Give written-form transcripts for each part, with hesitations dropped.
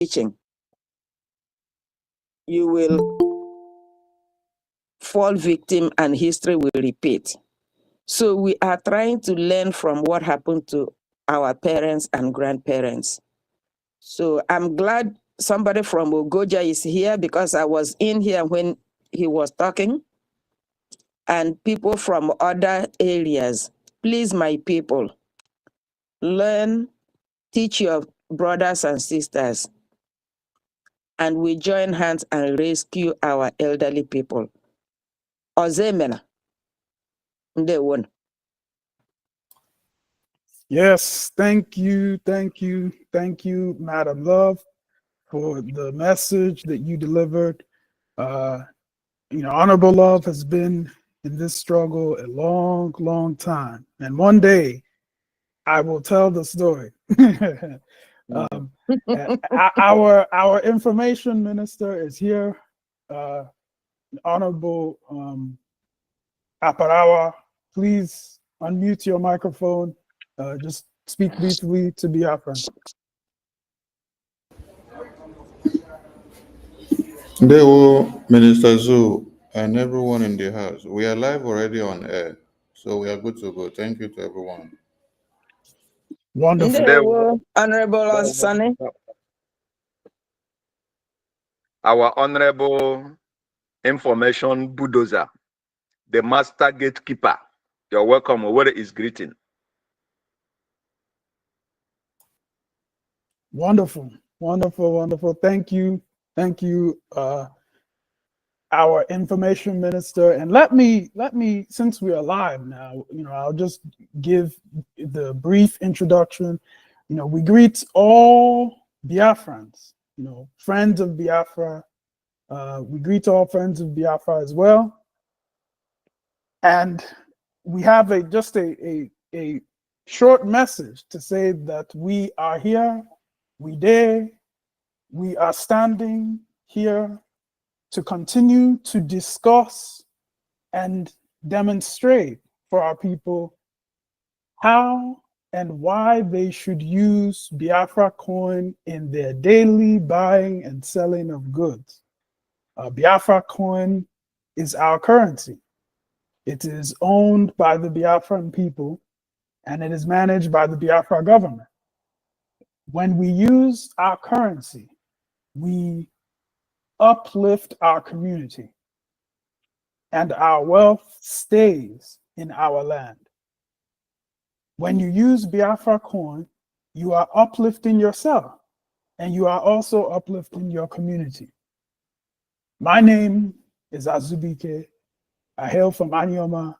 teaching, you will fall victim and history will repeat. So we are trying to learn from what happened to our parents and grandparents. So I'm glad somebody from Ogoja is here, because I was in here when he was talking, and people from other areas. Please, my people, learn, teach your brothers and sisters, and we join hands and rescue our elderly people. Ozemena, ndewo. Yes, thank you, Madam Love, for the message that you delivered. Honorable Love has been in this struggle a long, long time. And one day I will tell the story. Our information minister is here, Honorable Aparawa. Please unmute your microphone. Just speak briefly to Biafra. Hello, Minister Zoo, and everyone in the house. We are live already on air, so we are good to go. Thank you to everyone. Wonderful. Ndewo, Honorable Sonny. Our honorable information bulldozer, the master gatekeeper. You're welcome. Where is greeting? Wonderful. Thank you, our information minister. And let me, since we are live now, I'll just give the brief introduction. We greet all Biafrans, friends of Biafra. We greet all friends of Biafra as well. And we have just a short message to say that we are here, we are standing here to continue to discuss and demonstrate for our people how and why they should use Biafra coin in their daily buying and selling of goods. Biafra coin is our currency. It is owned by the Biafran people, and it is managed by the Biafra government. When we use our currency, we uplift our community, and our wealth stays in our land. When you use Biafra coin, you are uplifting yourself, and you are also uplifting your community. My name is Azubike. I hail from Anyoma,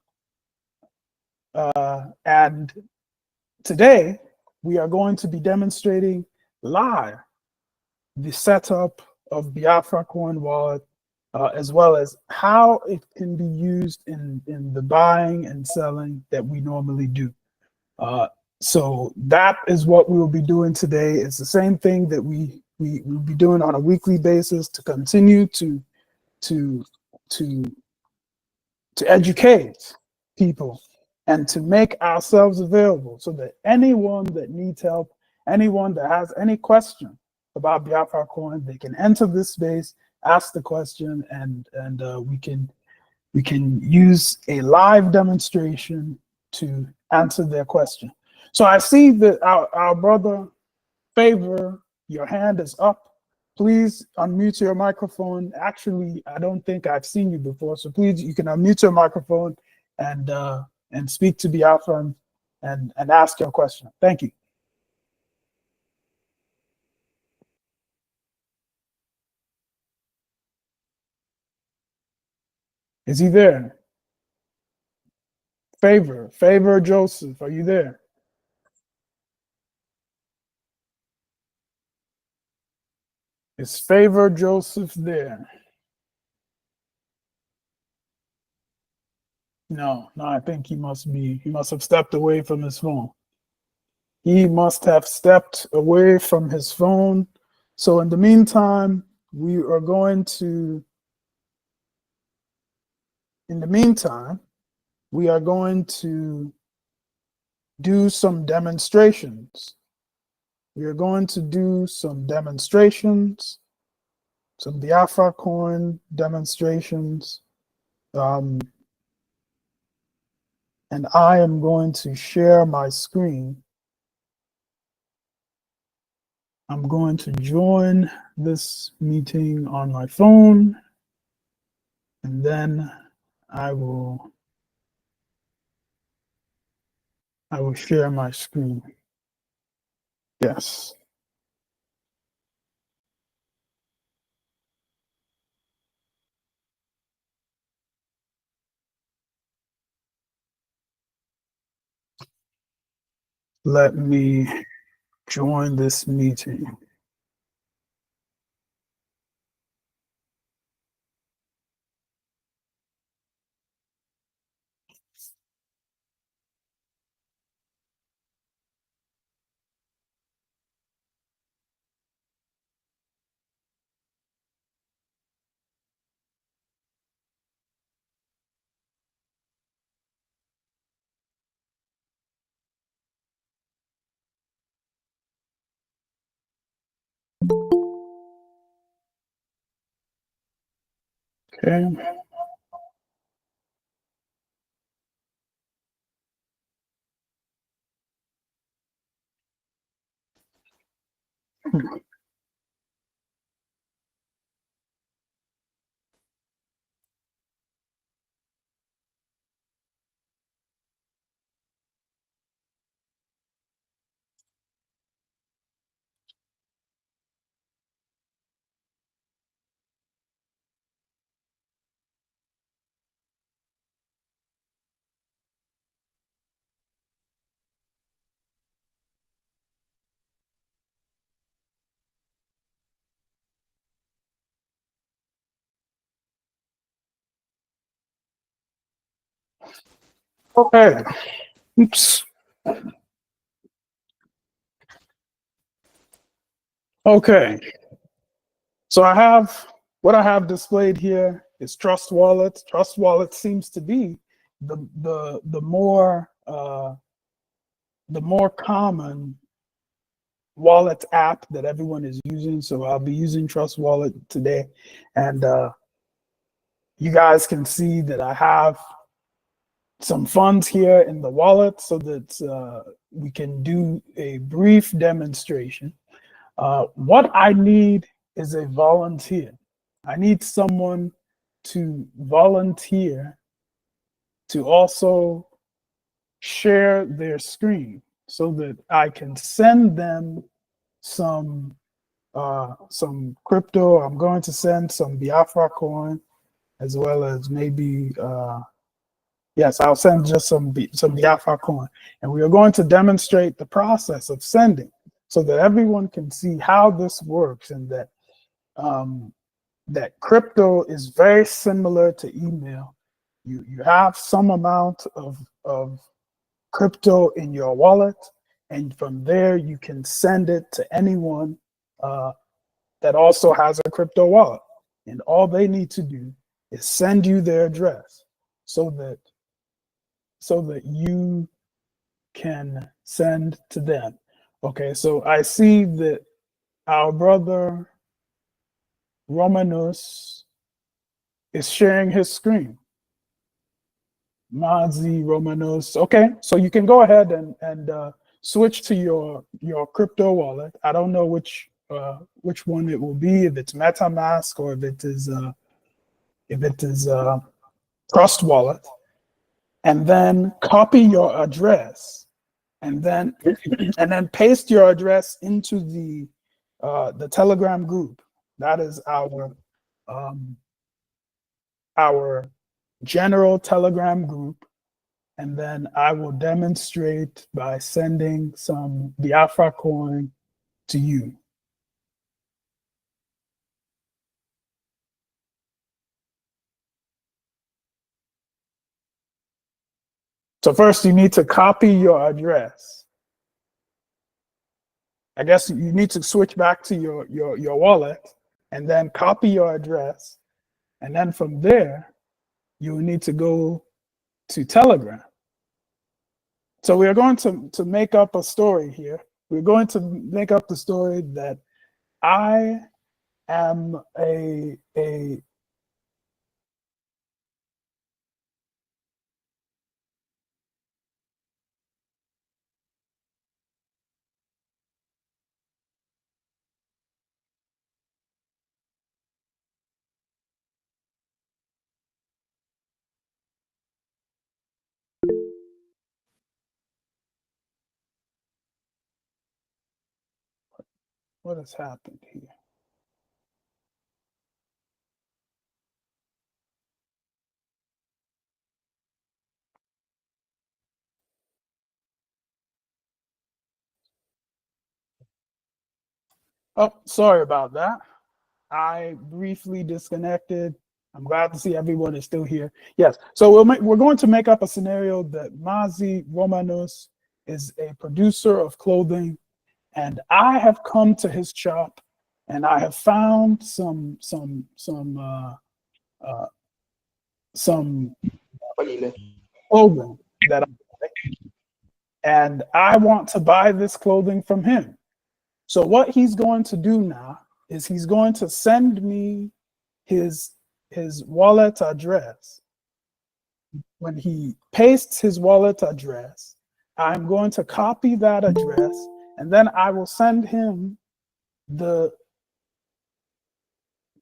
and today we are going to be demonstrating live the setup of Biafra coin wallet, as well as how it can be used in the buying and selling that we normally do. So that is what we will be doing today. It's the same thing that we will be doing on a weekly basis to continue to educate people and to make ourselves available so that anyone that needs help, anyone that has any question about Biafra coin, they can enter this space, ask the question, and we can use a live demonstration to answer their question. So I see that our brother Favor, your hand is up. Please unmute your microphone. Actually, I don't think I've seen you before, so please, you can unmute your microphone and speak to Biafra and ask your question. Thank you. Is he there? Favor Joseph, are you there? Is Favor Joseph there? No, I think he must have stepped away from his phone. He must have stepped away from his phone. So in the meantime, we are going to do some demonstrations We are going to do some demonstrations, some Biafra coin demonstrations. And I am going to share my screen. I'm going to join this meeting on my phone, and then I will share my screen. Yes. Let me join this meeting. Okay. Okay. Oops. Okay. So what I have displayed here is Trust Wallet. Trust Wallet seems to be the more common wallet app that everyone is using. So I'll be using Trust Wallet today, and you guys can see that I have some funds here in the wallet so that we can do a brief demonstration. What I need is a volunteer. I need someone to volunteer to also share their screen so that I can send them some crypto. I'm going to send some Biafra coin, as well as maybe yes, I'll send just some Biafra coin, and we are going to demonstrate the process of sending so that everyone can see how this works, and that that crypto is very similar to email. You have some amount of crypto in your wallet, and from there you can send it to anyone that also has a crypto wallet. And all they need to do is send you their address so that you can send to them. Okay, so I see that our brother Romanus is sharing his screen. Mazi Romanos. Okay, so you can go ahead and switch to your crypto wallet. I don't know which one it will be, if it's MetaMask or if it is Trust Wallet, and then copy your address, and then paste your address into the Telegram group. That is our general Telegram group. And then I will demonstrate by sending some Biafra coin to you. So first you need to copy your address. I guess you need to switch back to your wallet and then copy your address. And then from there, you will need to go to Telegram. So we are going to make up a story here. we're going to make up the story that I am a what has happened here? Oh, sorry about that. I briefly disconnected. I'm glad to see everyone is still here. Yes, so we're going to make up a scenario that Mazi Romanos is a producer of clothing, and I have come to his shop, and I have found some clothing that I like, and I want to buy this clothing from him. So what he's going to do now is he's going to send me his wallet address. When he pastes his wallet address, I'm going to copy that address, and then I will send him the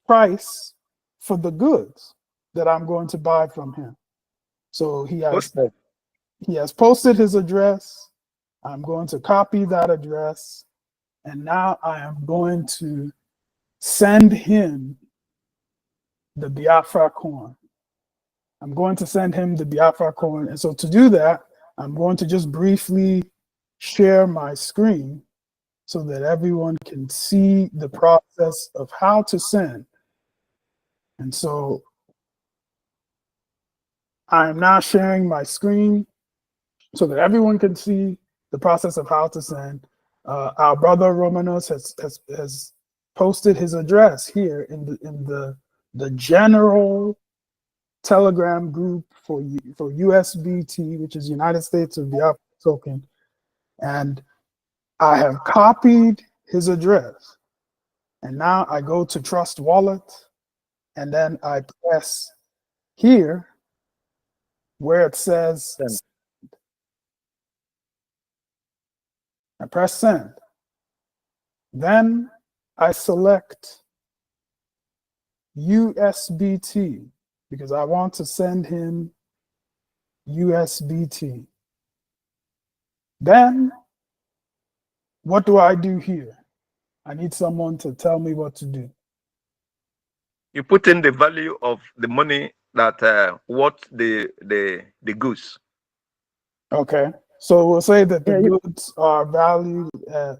price for the goods that I'm going to buy from him. So he has posted his address. I'm going to copy that address, and now I am going to send him the Biafra coin. I'm going to send him the Biafra coin. And so to do that, I'm going to just briefly share my screen so that everyone can see the process of how to send. And so I'm now sharing my screen so that everyone can see the process of how to send. Our brother Romanos has posted his address here in the general Telegram group for USBT, which is United States of Biafra token, and I have copied his address. And now I go to Trust Wallet, and then I press here where it says send. I press send. Then I select USBT because I want to send him USBT. Then what do I do here? I need someone to tell me what to do. You put in the value of the money that what the goods. Okay, so we'll say that the goods are valued at,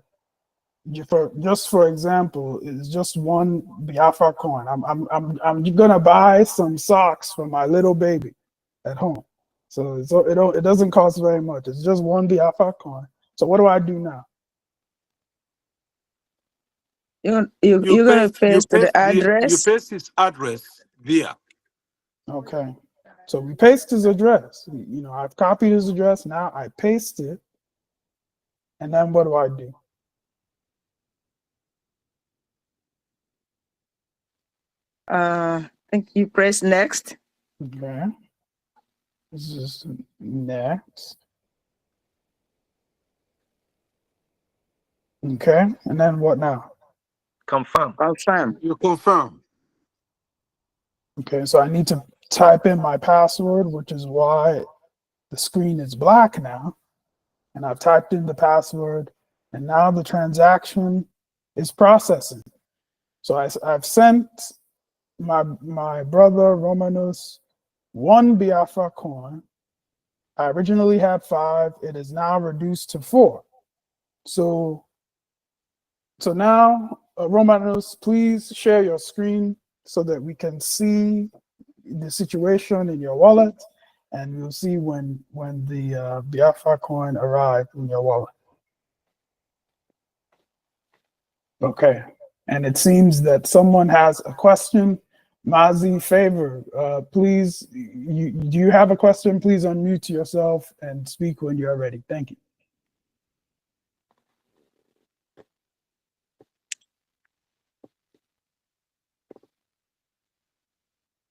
for example, is just one Biafra coin. I'm gonna buy some socks for my little baby at home, so it doesn't cost very much. It's just one Biafra coin. So what do I do now? You're gonna paste the address. You paste his address there. Okay, so we paste his address. You know, I've copied his address. Now I paste it, and then what do I do? I think you press next. Okay, this is next. Okay, and then what now? Confirm. Confirm. You confirm. Okay, so I need to type in my password, which is why the screen is black now. And I've typed in the password, and now the transaction is processing. So I've sent my brother Romanos one Biafra coin. I originally had 5. It is now reduced to 4. So now, Romanos, please share your screen so that we can see the situation in your wallet, and we'll see when the Biafra coin arrived in your wallet. Okay, and it seems that someone has a question. Mazi Favor, please, do you have a question? Please unmute yourself and speak when you're ready. Thank you.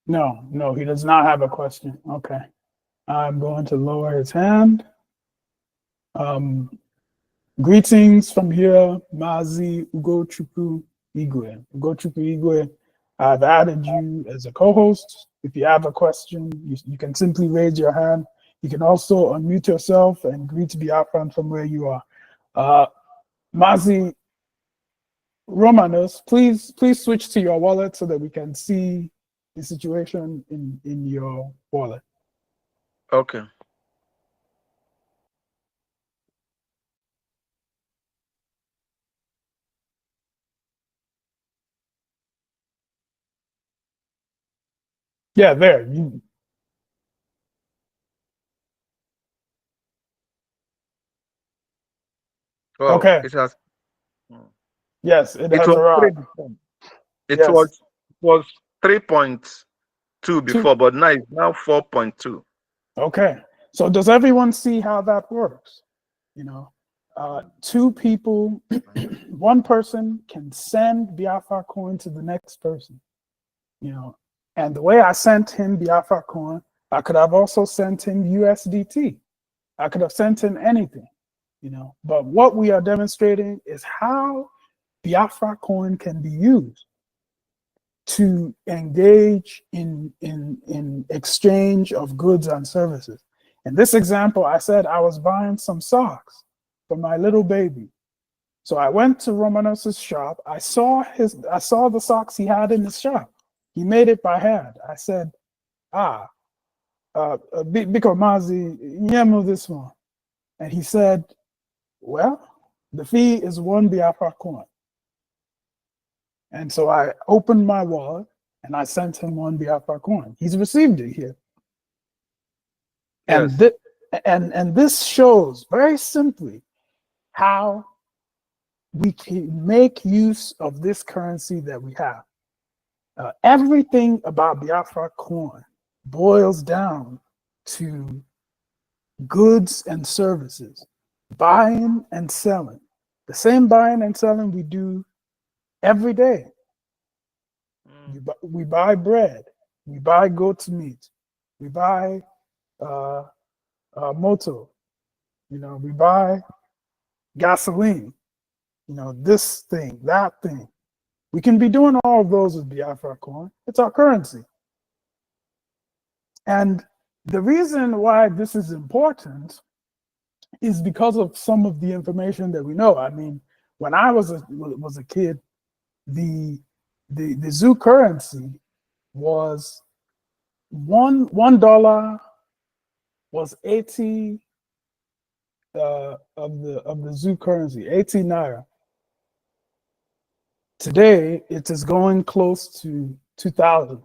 No, he does not have a question. Okay. I'm going to lower his hand. Greetings from here, Mazi Ugochukwu Igwe. Ugochukwu Igwe, I've added you as a co-host. If you have a question, you can simply raise your hand. You can also unmute yourself and greet Biafran from where you are. Mazi Romanos, please switch to your wallet so that we can see the situation in your wallet. Okay. Yeah, there. Oh, Okay. it has. Yes, it It has was arrived. It Yes. was 3.2 before, but now it's now 4.2. Okay. So does everyone see how that works? You know, two people, one person can send Biafra coin to the next person, you know, and the way I sent him Biafra coin, I could have also sent him USDT. I could have sent him anything, you know, but what we are demonstrating is how Biafra coin can be used to engage in exchange of goods and services. In this example, I said I was buying some socks for my little baby. So I went to Romanos's shop. I saw the socks he had in his shop. He made it by hand. I said, Biko Mazi, yemu this one. And he said, well, the fee is 1 Biafra coin. And so I opened my wallet and I sent him 1 Biafra coin. He's received it here. Yes. And this shows very simply how we can make use of this currency that we have. Everything about Biafra coin boils down to goods and services, buying and selling. The same buying and selling we do every day. We buy bread, we buy goat's meat, we buy moto, you know, we buy gasoline, you know, this thing, that thing. We can be doing all of those with Biafra coin. It's our currency. And the reason why this is important is because of some of the information that we know. I mean, when I was a kid, the zoo currency was $1 was 80 of the zoo currency, 80 naira. Today it is going close to 2,000.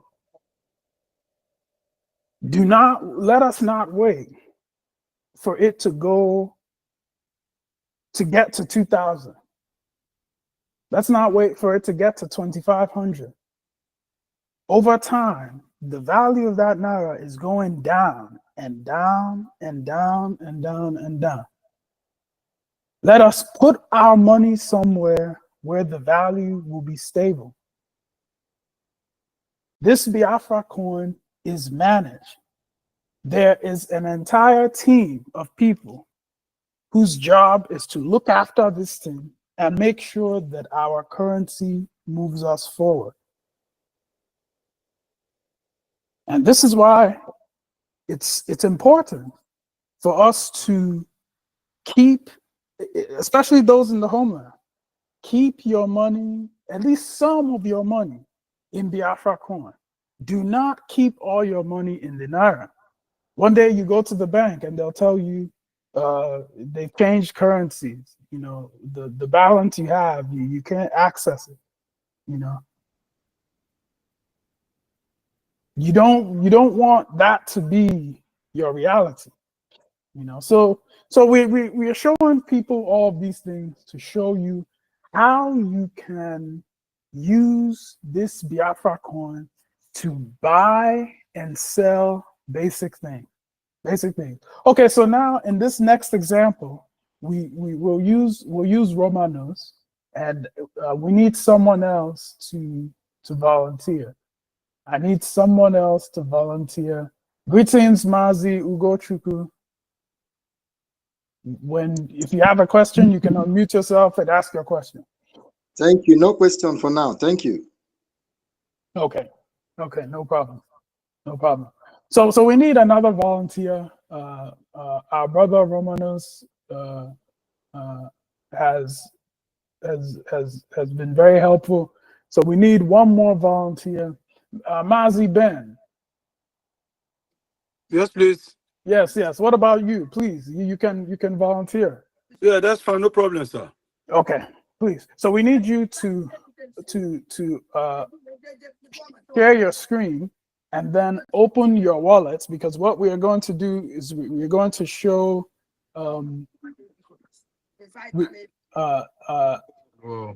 Let us not wait for it to get to 2,000. Let's not wait for it to get to 2,500. Over time, the value of that naira is going down and down and down and down and down. Let us put our money somewhere where the value will be stable. This Biafra coin is managed. There is an entire team of people whose job is to look after this thing and make sure that our currency moves us forward. And this is why it's important for us to keep, especially those in the homeland, keep your money, at least some of your money, in Biafra coin. Do not keep all your money in the naira. One day you go to the bank and they'll tell you they've changed currencies. You know, the balance you have, you can't access it. You know, you don't want that to be your reality. You know, so we are showing people all of these things to show you how you can use this Biafra coin to buy and sell basic things. Okay, so now in this next example, we will use Romanos, and we need someone else to volunteer. I need someone else to volunteer. Greetings, Mazi Ugochukwu. If you have a question, you can unmute yourself and ask your question. Thank you. No question for now. Thank you. Okay. Okay, no problem. No problem. So we need another volunteer. Our brother Romanos has been very helpful. So we need one more volunteer. Mazi Ben. Yes, please. Yes. What about you? Please, you can volunteer. Yeah, that's fine. No problem, sir. Okay, please. So we need you to share your screen and then open your wallets, because what we are going to do is we're going to show Oh.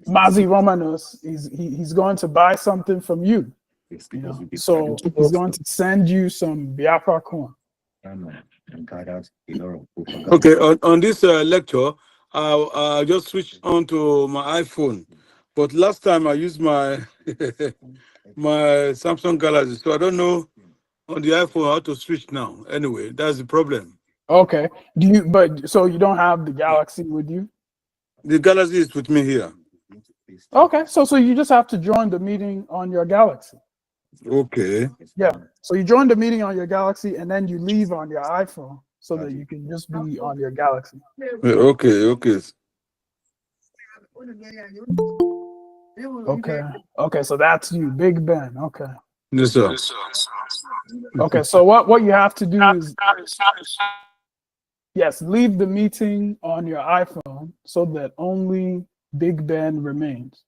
Mazi Romanos. He's going to buy something from you. So he's going to send you some Biafra corn. Okay, on this lecture, I'll just switch on to my iPhone. But last time I used my my Samsung Galaxy, so I don't know on the iPhone how to switch now. Anyway, that's the problem. Okay. So you don't have the Galaxy with you? The Galaxy is with me here. Okay. So you just have to join the meeting on your Galaxy. Okay. Yeah. So you join the meeting on your Galaxy and then you leave on your iPhone so that you can just be on your Galaxy. Okay. Okay. So that's you, Big Ben. Okay. Yes, sir. Okay. So what you have to do is, yes, leave the meeting on your iPhone so that only Big Ben remains.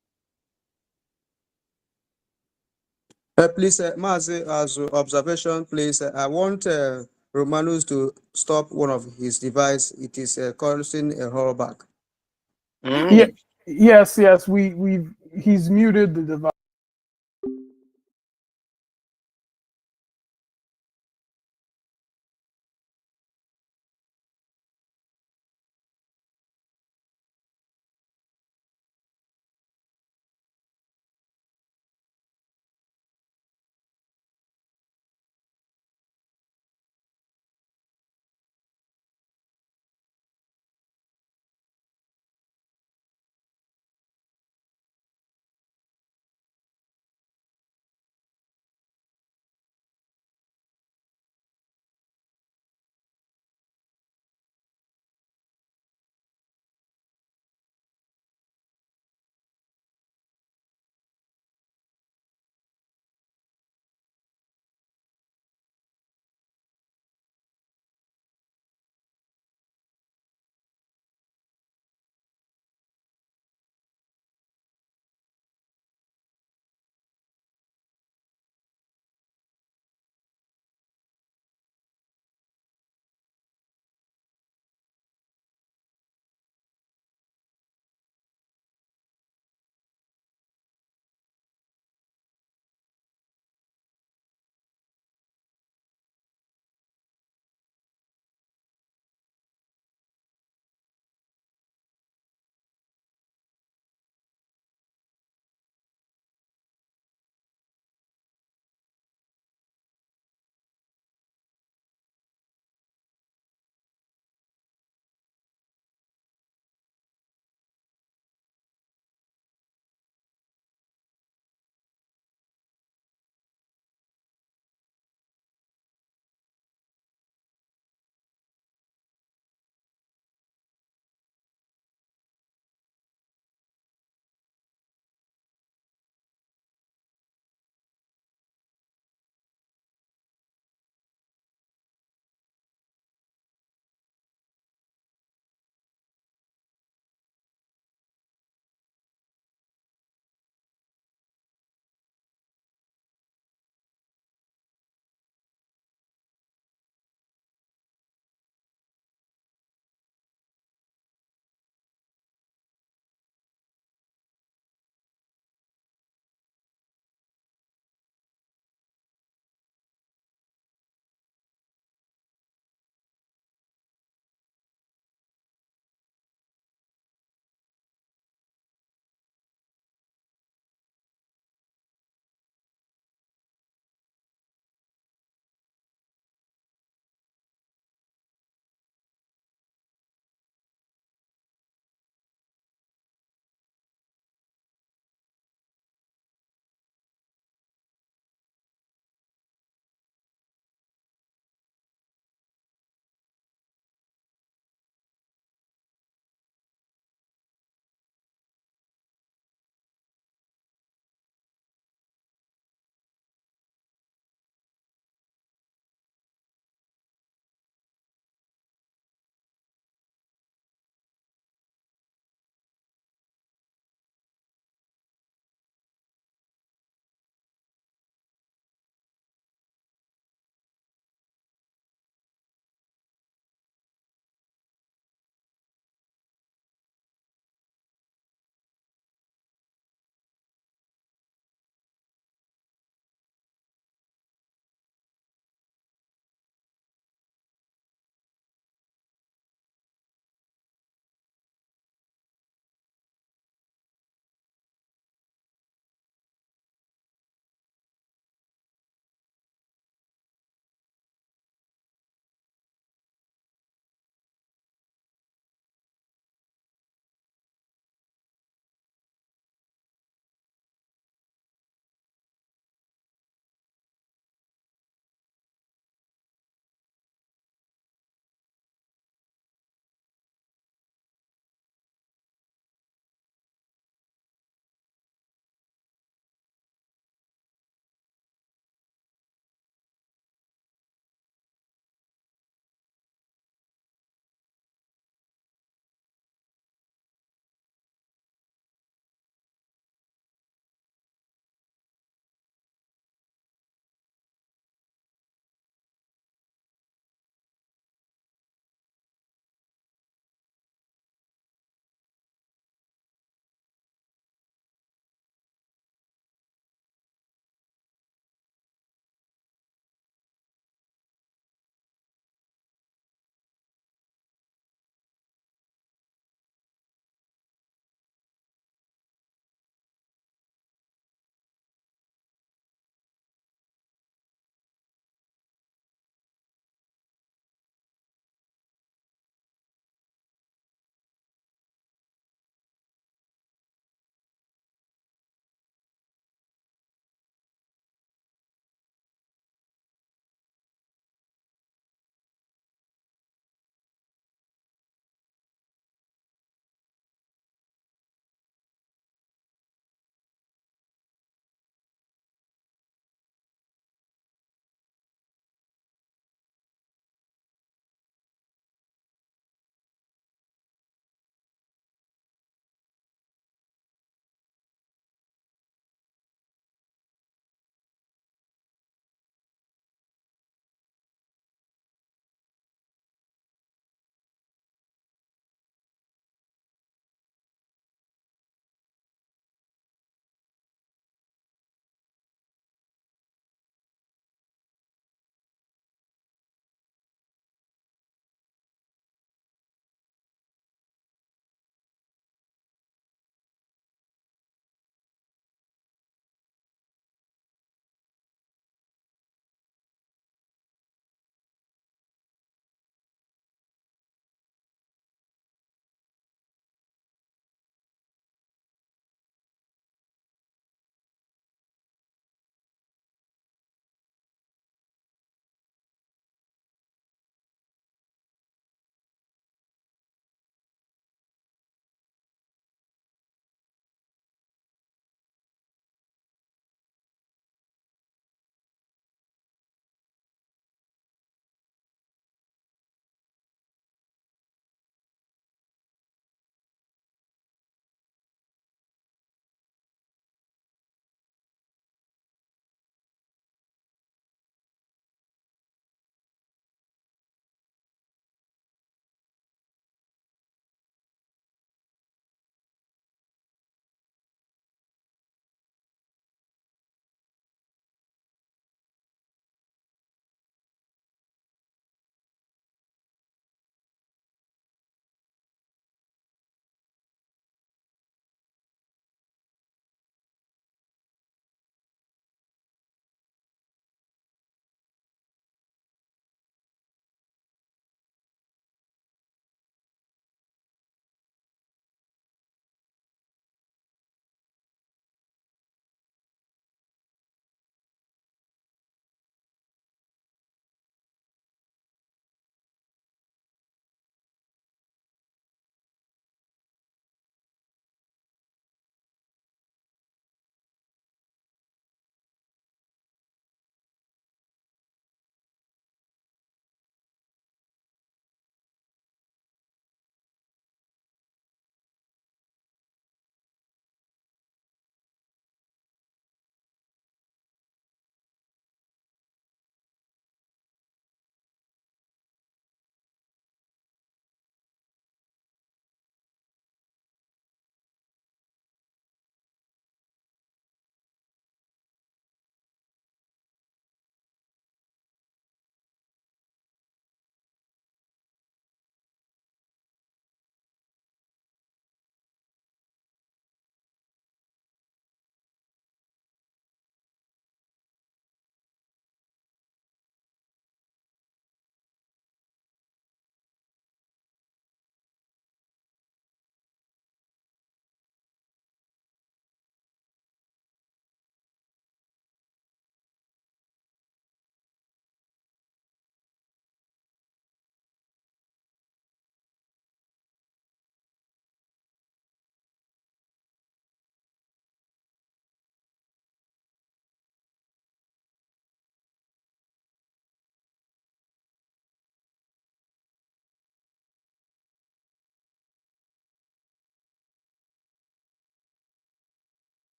Please, Mazi, as observation, please, I want Romanus to stop one of his device. It is causing a rollback. Yeah. Yes. He's muted the device.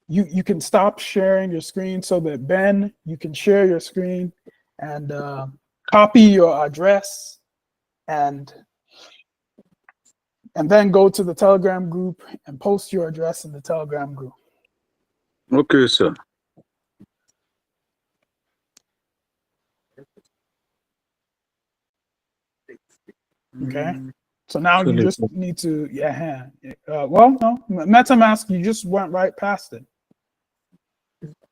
you can stop sharing your screen so that Ben, you can share your screen and copy your address and then go to the Telegram group and post your address in the Telegram group. Okay, sir. Okay. So now you just need to, well, no, MetaMask, you just went right past it.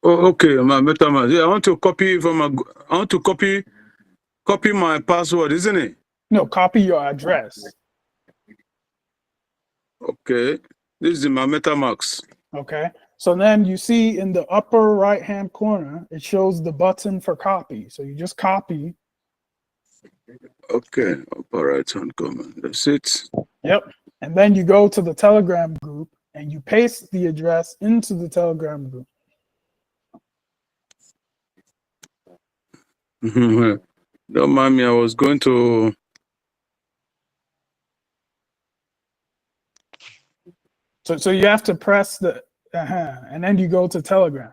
Oh, okay, my MetaMask. Yeah, I want to copy copy my password, isn't it? No, copy your address. Okay. This is my MetaMask. Okay. So then you see in the upper right hand corner, it shows the button for copy. So you just copy. Okay, upper right hand corner. That's it. Yep. And then you go to the Telegram group and you paste the address into the Telegram group. Don't mind me, I was going to. So you have to press the, and then you go to Telegram.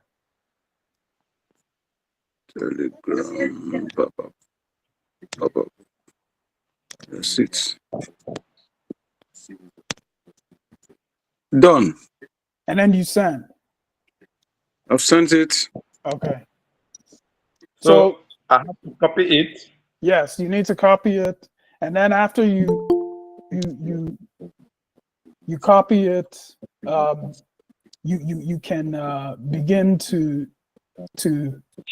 Telegram. Pop up. That's it. Done. And then you send. I've sent it. Okay. So I have to copy it. Yes, you need to copy it. And then after you copy it, you can begin to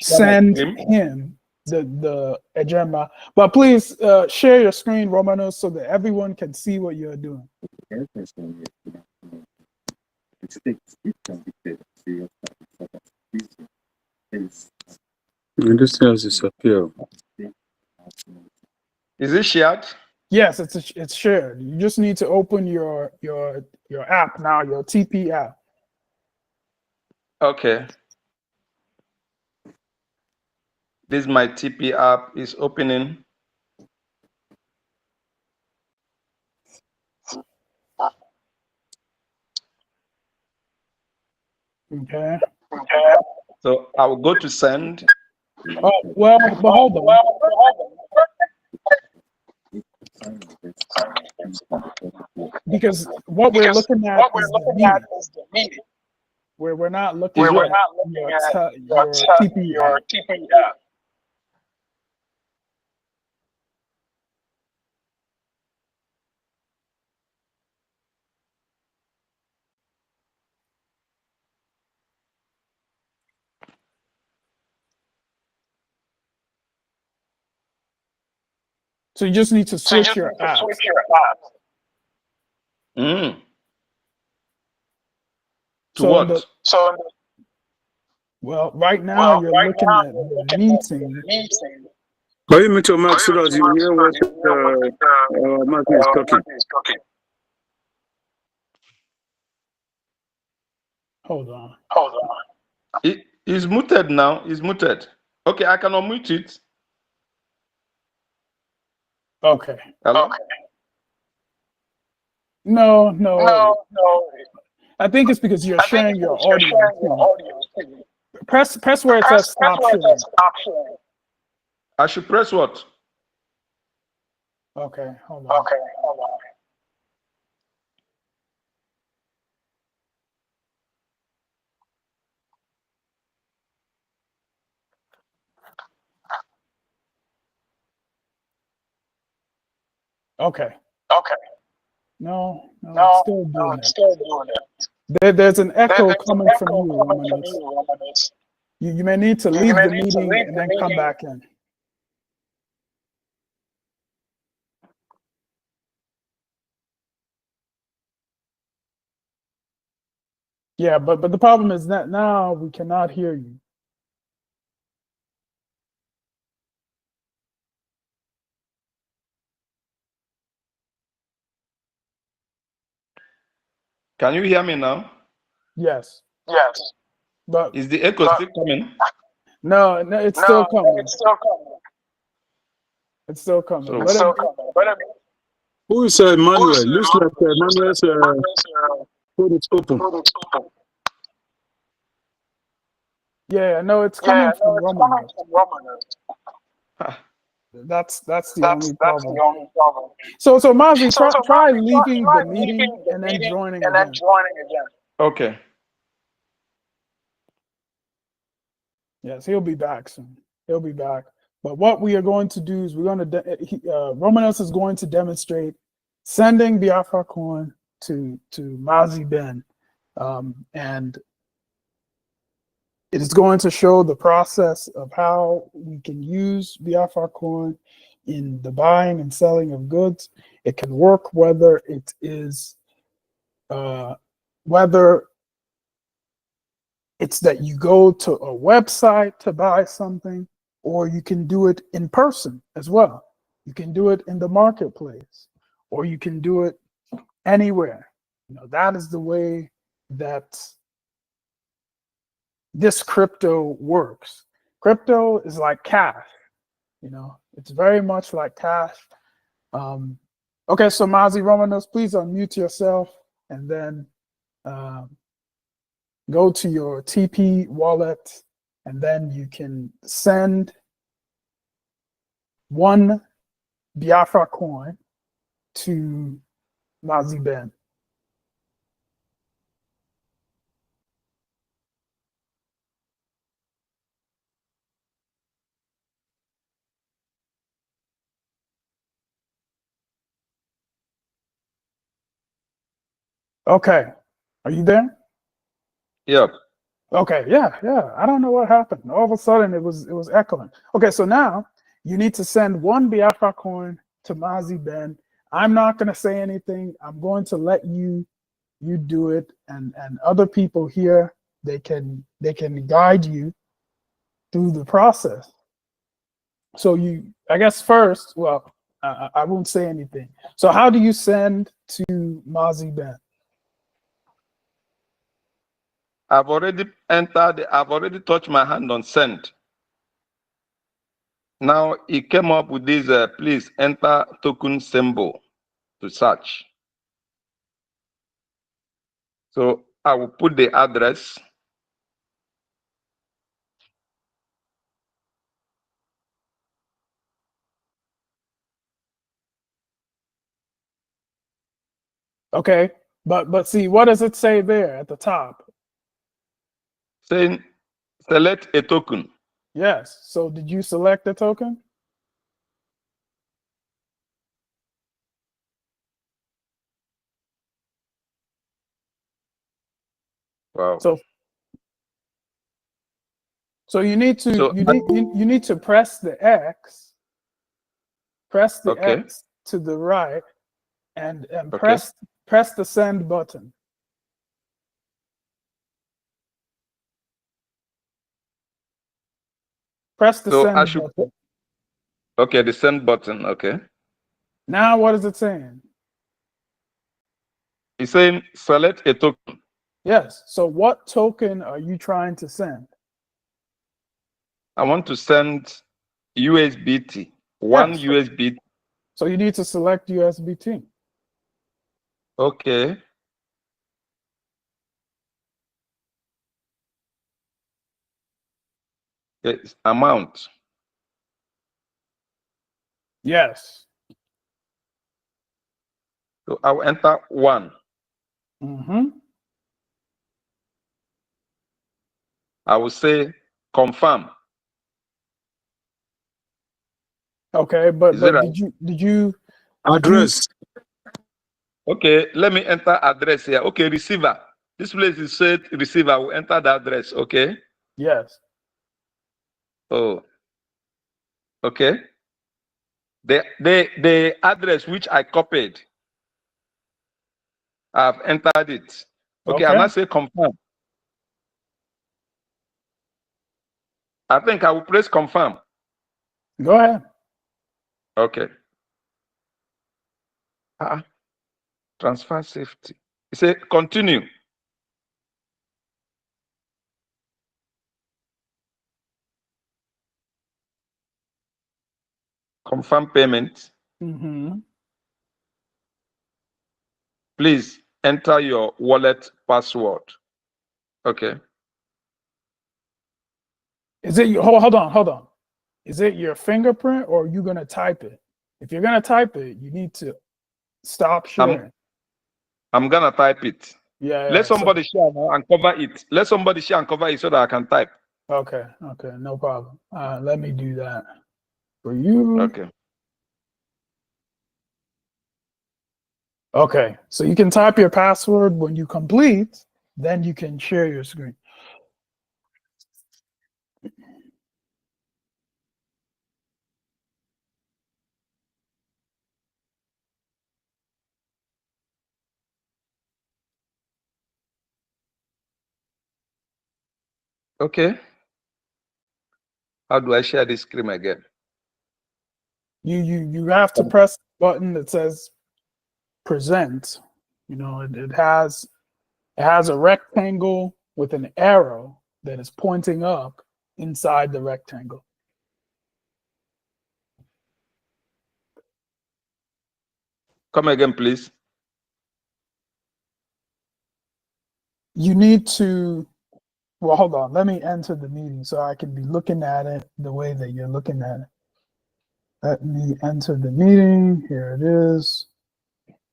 send him the agenda. But please share your screen, Romanos, so that everyone can see what you're doing. This has disappeared. Is it shared? Yes, it's shared. You just need to open your app now, your TP app. Okay. This my TP app is opening. Okay. So I will go to send. Oh, well, but hold on. Because what we're looking at is the meeting. We're not looking at your TP app. So you just need to switch your app. To So what? Well, right now you're looking at the meeting. Can you mute your mic so that you hear what Matthew is talking? Hold on. It's muted now. It's muted. Okay, I can unmute it. Okay. Hello? No. I think it's because you're sharing your audio. Press where it says stop sharing. I should press what? Okay, hold on. Okay. No, it's still doing it. There's an echo coming from you, Romanos. You may need to leave the meeting and then come back in. Yeah, but the problem is that now we cannot hear you. Can you hear me now? Yes. But Is the echo still coming? no, it's still coming. It's still coming. Who is Emmanuel? Looks like Emmanuel's phone is open. Yeah, no, it's coming from Romanus. That's the only problem. So Mazi, try leaving the meeting and then joining again. Okay. Yes, he'll be back soon. He'll be back. But what we are going to do is Romanus is going to demonstrate sending Biafra coin to Mazi Ben, and it is going to show the process of how we can use Biafra coin in the buying and selling of goods. It can work whether it is whether it's that you go to a website to buy something, or you can do it in person as well. You can do it in the marketplace, or you can do it anywhere. That is the way that this crypto works. Crypto is like cash. It's very much like cash. Okay, so Mazi Romanos, please unmute yourself and then go to your TP wallet, and then you can send one Biafra coin to Mazi Ben. Okay, are you there? Yep. Okay, yeah. I don't know what happened. All of a sudden, it was echoing. Okay, so now you need to send one Biafra coin to Mazi Ben. I'm not going to say anything. I'm going to let you do it, and other people here, they can guide you through the process. So I guess first, well, I won't say anything. So how do you send to Mazi Ben? I've already entered. I've already touched my hand on send. Now it came up with this, please enter token symbol to search. So I will put the address. Okay, but see, what does it say there at the top? Saying select a token. Yes. So did you select the token? Wow. So you need to you need to press the X, Okay. X to the right, and Okay. press the send button. Press the So I send should. button. Okay, the send button. Okay. Now what is it saying? It's saying select a token. Yes. So what token are you trying to send? I want to send USBT. One Yes. USBT. So you need to select USBT. Okay. It's amount. Yes. So I will enter 1. Mm-hmm. I will say confirm. Okay, but Is it right? did you Address. Okay, let me enter address here. Okay, receiver. This place is said receiver. I will enter the address. Okay. Yes. Oh. Okay. The address which I copied, I've entered it. Okay, Okay. and I say confirm. I think I will press confirm. Go ahead. Okay. Transfer safety. It say continue. Confirm payment. Mm-hmm. Please enter your wallet password. Okay. Is it hold on? Is it your fingerprint or are you gonna type it? If you're gonna type it, you need to stop sharing. I'm gonna type it. Yeah. Let somebody share now and cover it. Let somebody share and cover it so that I can type. Okay, no problem. Let me do that for you. Okay. Okay, so you can type your password when you complete, then you can share your screen. Okay. How do I share this screen again? You have to press the button that says present. You know, it has a rectangle with an arrow that is pointing up inside the rectangle. Come again, please. You need to, well, hold on. Let me enter the meeting so I can be looking at it the way that you're looking at it. Let me enter the meeting. Here it is.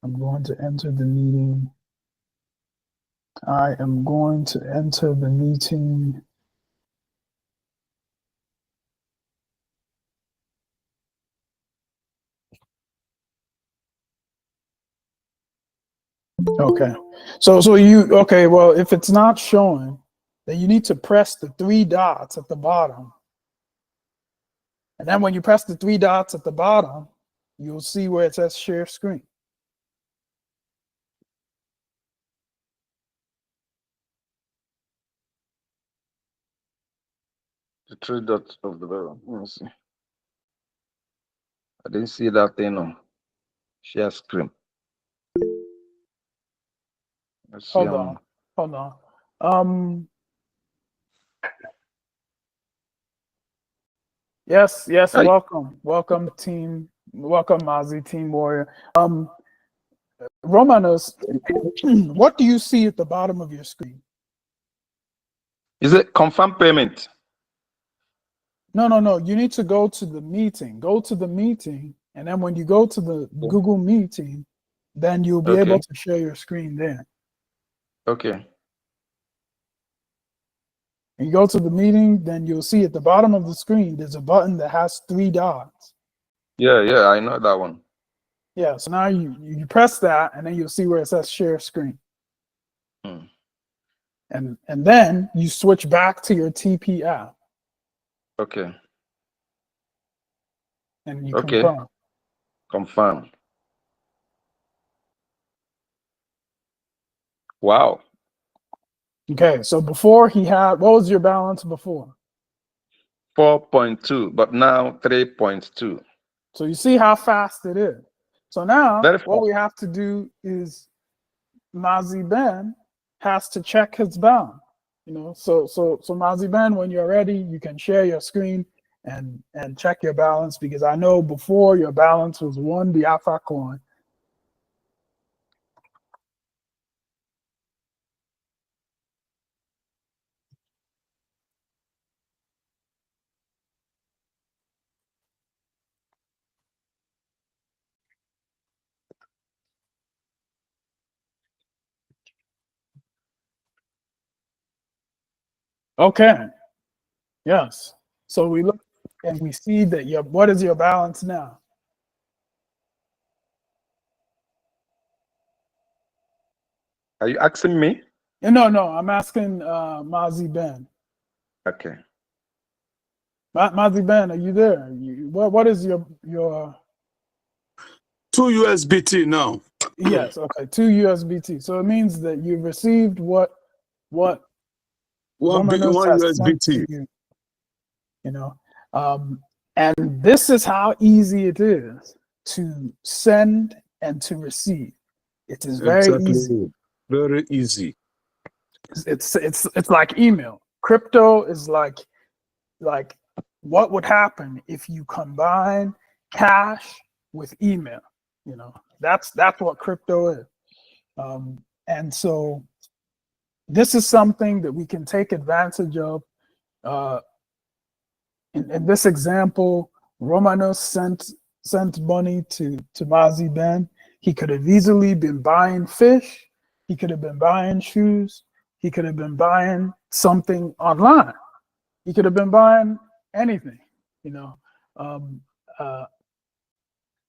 I'm going to enter the meeting. I am going to enter the meeting. Okay. So you, okay, well, if it's not showing, then you need to press the 3 dots at the bottom. And then when you press the 3 dots at the bottom, you'll see where it says share screen. The 3 dots of the bell. Let me see. I didn't see that thing on share screen. Let's see. Hold on. Yes, Hi. welcome team, welcome Mazi, team warrior. Romanos, what do you see at the bottom of your screen? Is it confirm payment? No. You need to go to the meeting. Go to the meeting, and then when you go to the Google meeting, then you'll be able to share your screen there. Okay. And you go to the meeting, then you'll see at the bottom of the screen, there's a button that has 3 dots. Yeah, I know that one. Yeah, so now you press that, and then you'll see where it says share screen. Hmm. And then you switch back to your TP app. Okay. And you Okay. confirm. Confirm. Wow. Okay, so before he had, what was your balance before? 4.2, but now 3.2. So you see how fast it is. So now Very fast. what we have to do is Mazi Ben has to check his balance. You know, so Mazi Ben, when you're ready, you can share your screen and check your balance, because I know before your balance was 1 Biafra coin. Okay. Yes. So we look and we see that what is your balance now? Are you asking me? No, I'm asking Mazi Ben. Okay. Mazi Ben, are you there? What is your 2 USBT now. Yes, okay, 2 USBT. So it means that you've received what One Romanos has sent to USBT. you. You know, and this is how easy it is to send and to receive. It is very easy. Very easy. It's like email. Crypto is like what would happen if you combine cash with email. You know, that's what crypto is. And so this is something that we can take advantage of in this example, Romanos sent money to Mazi Ben. He could have easily been buying fish. He could have been buying shoes. He could have been buying something online. He could have been buying anything, you know.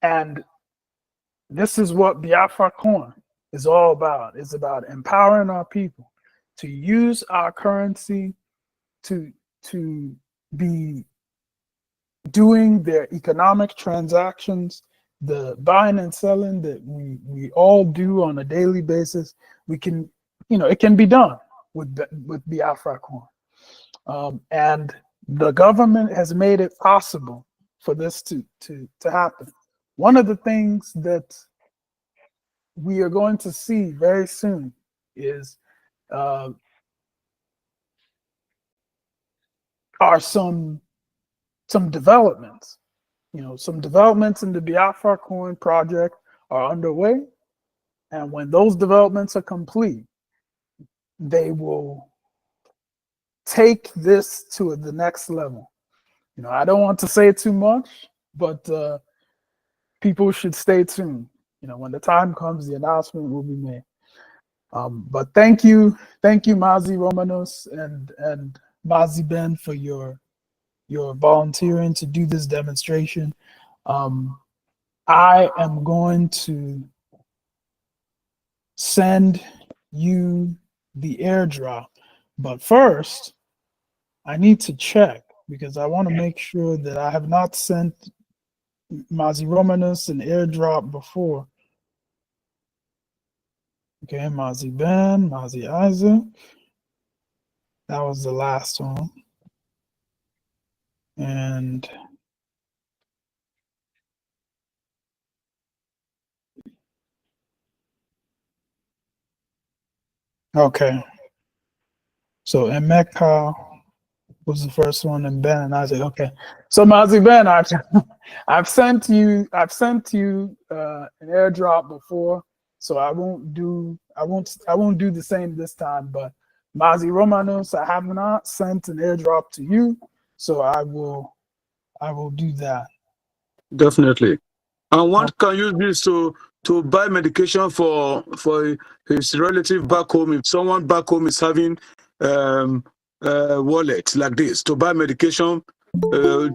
And this is what Biafra Coin is all about. It's about empowering our people to use our currency to be doing their economic transactions, the buying and selling that we all do on a daily basis. We can, you know, it can be done with Biafra Coin. And the government has made it possible for this to happen. One of the things that we are going to see very soon is are some developments. You know, some developments in the Biafra Coin project are underway, and when those developments are complete, they will take this to the next level. You know, I don't want to say too much, but people should stay tuned. You know, when the time comes, the announcement will be made. But thank you, Mazi Romanos and Mazi Ben, for your volunteering to do this demonstration. I am going to send you the airdrop, but first I need to check because I want to make sure that I have not sent Mazi Romanus an airdrop before. Okay, Mazi Ben, Mazi Isaac. That was the last one. And okay. So Emeka was the first one, and Ben and Isaac. Okay. So Mazi Ben, I've sent you an airdrop before, so I won't do the same this time. But Mazi Romanos, I have not sent an airdrop to you, so I will do that. Definitely. And one can use this to buy medication for his relative back home. If someone back home is having wallet like this to buy medication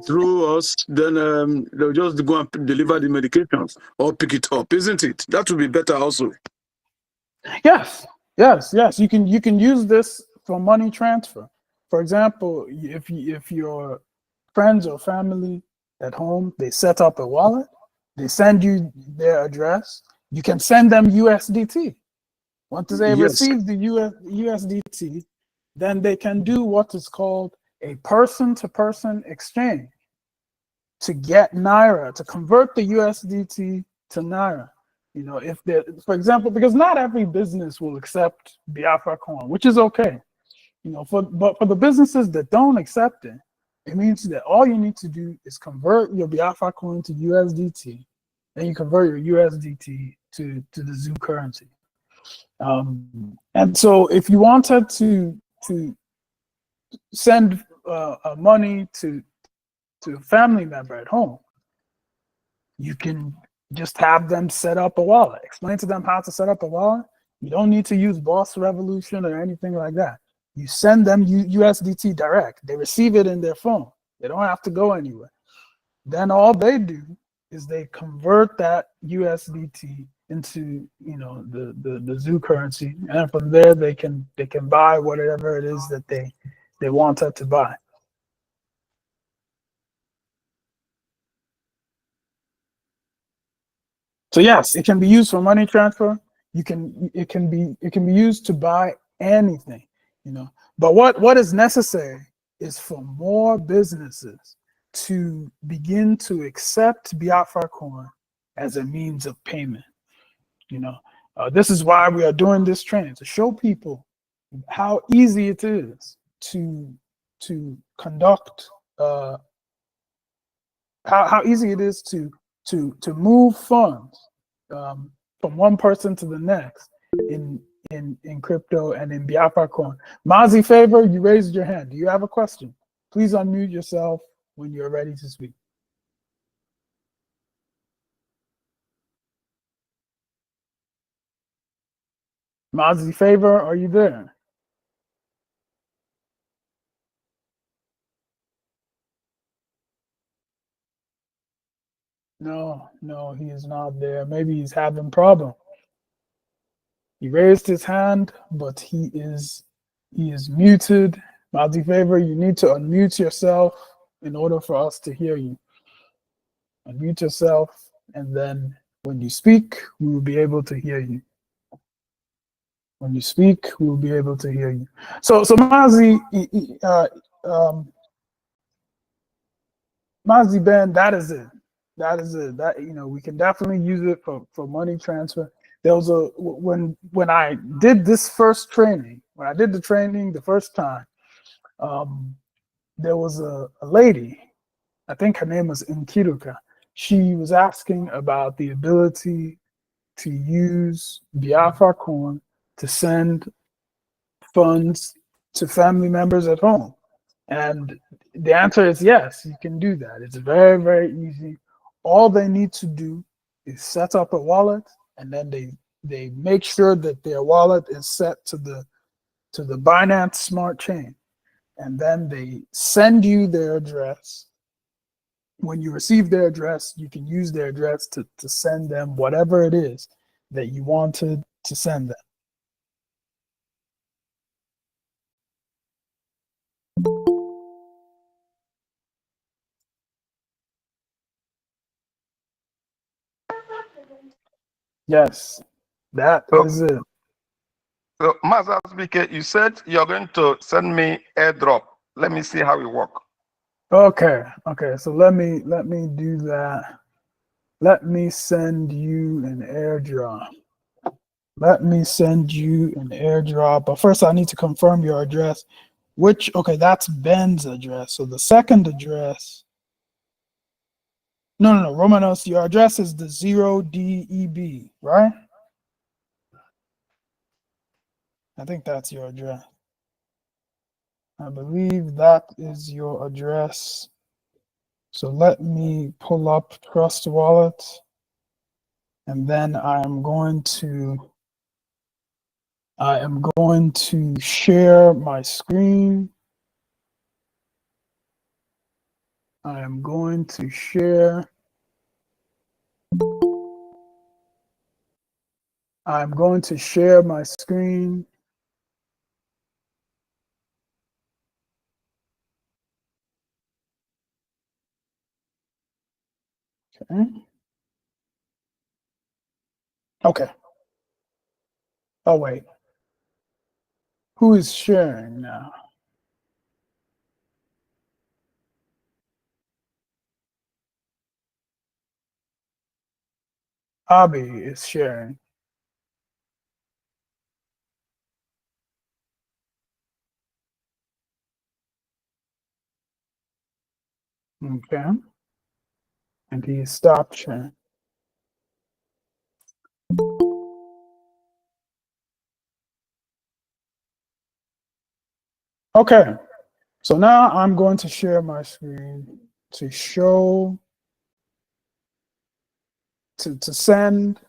through us, then they'll just go and deliver the medications or pick it up, isn't it? That would be better also. Yes. You can use this for money transfer. For example, if your friends or family at home, they set up a wallet, they send you their address, you can send them USDT. Once they receive the USDT, then they can do what is called a person-to-person exchange to get Naira, to convert the USDT to Naira. You know, if they, for example, because not every business will accept Biafra Coin, which is okay. You know, but for the businesses that don't accept it, it means that all you need to do is convert your Biafra Coin to USDT, then you convert your USDT to the Zoo currency. And so if you wanted to send money to a family member at home, you can just have them set up a wallet. Explain to them how to set up a wallet. You don't need to use Boss Revolution or anything like that. You send them USDT direct. They receive it in their phone. They don't have to go anywhere. Then all they do is they convert that USDT into, you know, the Zoo currency, and from there they can buy whatever it is that they wanted to buy. So yes, it can be used for money transfer. It can be used to buy anything, you know. But what is necessary is for more businesses to begin to accept Biafra Coin as a means of payment. You know, this is why we are doing this training, to show people how easy it is to conduct, how easy it is to move funds from one person to the next in crypto and in Biafra Coin. Mazi Favor, you raised your hand. Do you have a question? Please unmute yourself when you're ready to speak. Mazi Favor, are you there? No, he is not there. Maybe he's having problem. He raised his hand, but he is muted. Mazi Favor, you need to unmute yourself in order for us to hear you. Unmute yourself, and then when you speak, we will be able to hear you. When you speak, we will be able to hear you. So Mazi, Mazi Ben, that is it. That is it. That, you know, we can definitely use it for money transfer. There was when I did this first training, when I did the training the first time, there was a lady, I think her name was Nkiruka. She was asking about the ability to use Biafra coin to send funds to family members at home. And the answer is yes, you can do that. It's very, very easy. All they need to do is set up a wallet, and then they make sure that their wallet is set to the Binance Smart Chain. And then they send you their address. When you receive their address, you can use their address to send them whatever it is that you wanted to send them. Yes, that is it. So, Master Speaker, you said you're going to send me airdrop. Let me see how it works. Okay. So let me do that. Let me send you an airdrop. But first, I need to confirm your address. Okay, that's Ben's address. So the second address. No, Romanos, your address is the 0DEB, right? I think that's your address. I believe that is your address. So let me pull up Trust Wallet, and then I am going to share my screen. I am going to share my screen. Okay. Oh, wait. Who is sharing now? Abby is sharing. Okay. And he stopped sharing. Okay. So now I'm going to share my screen to show, to send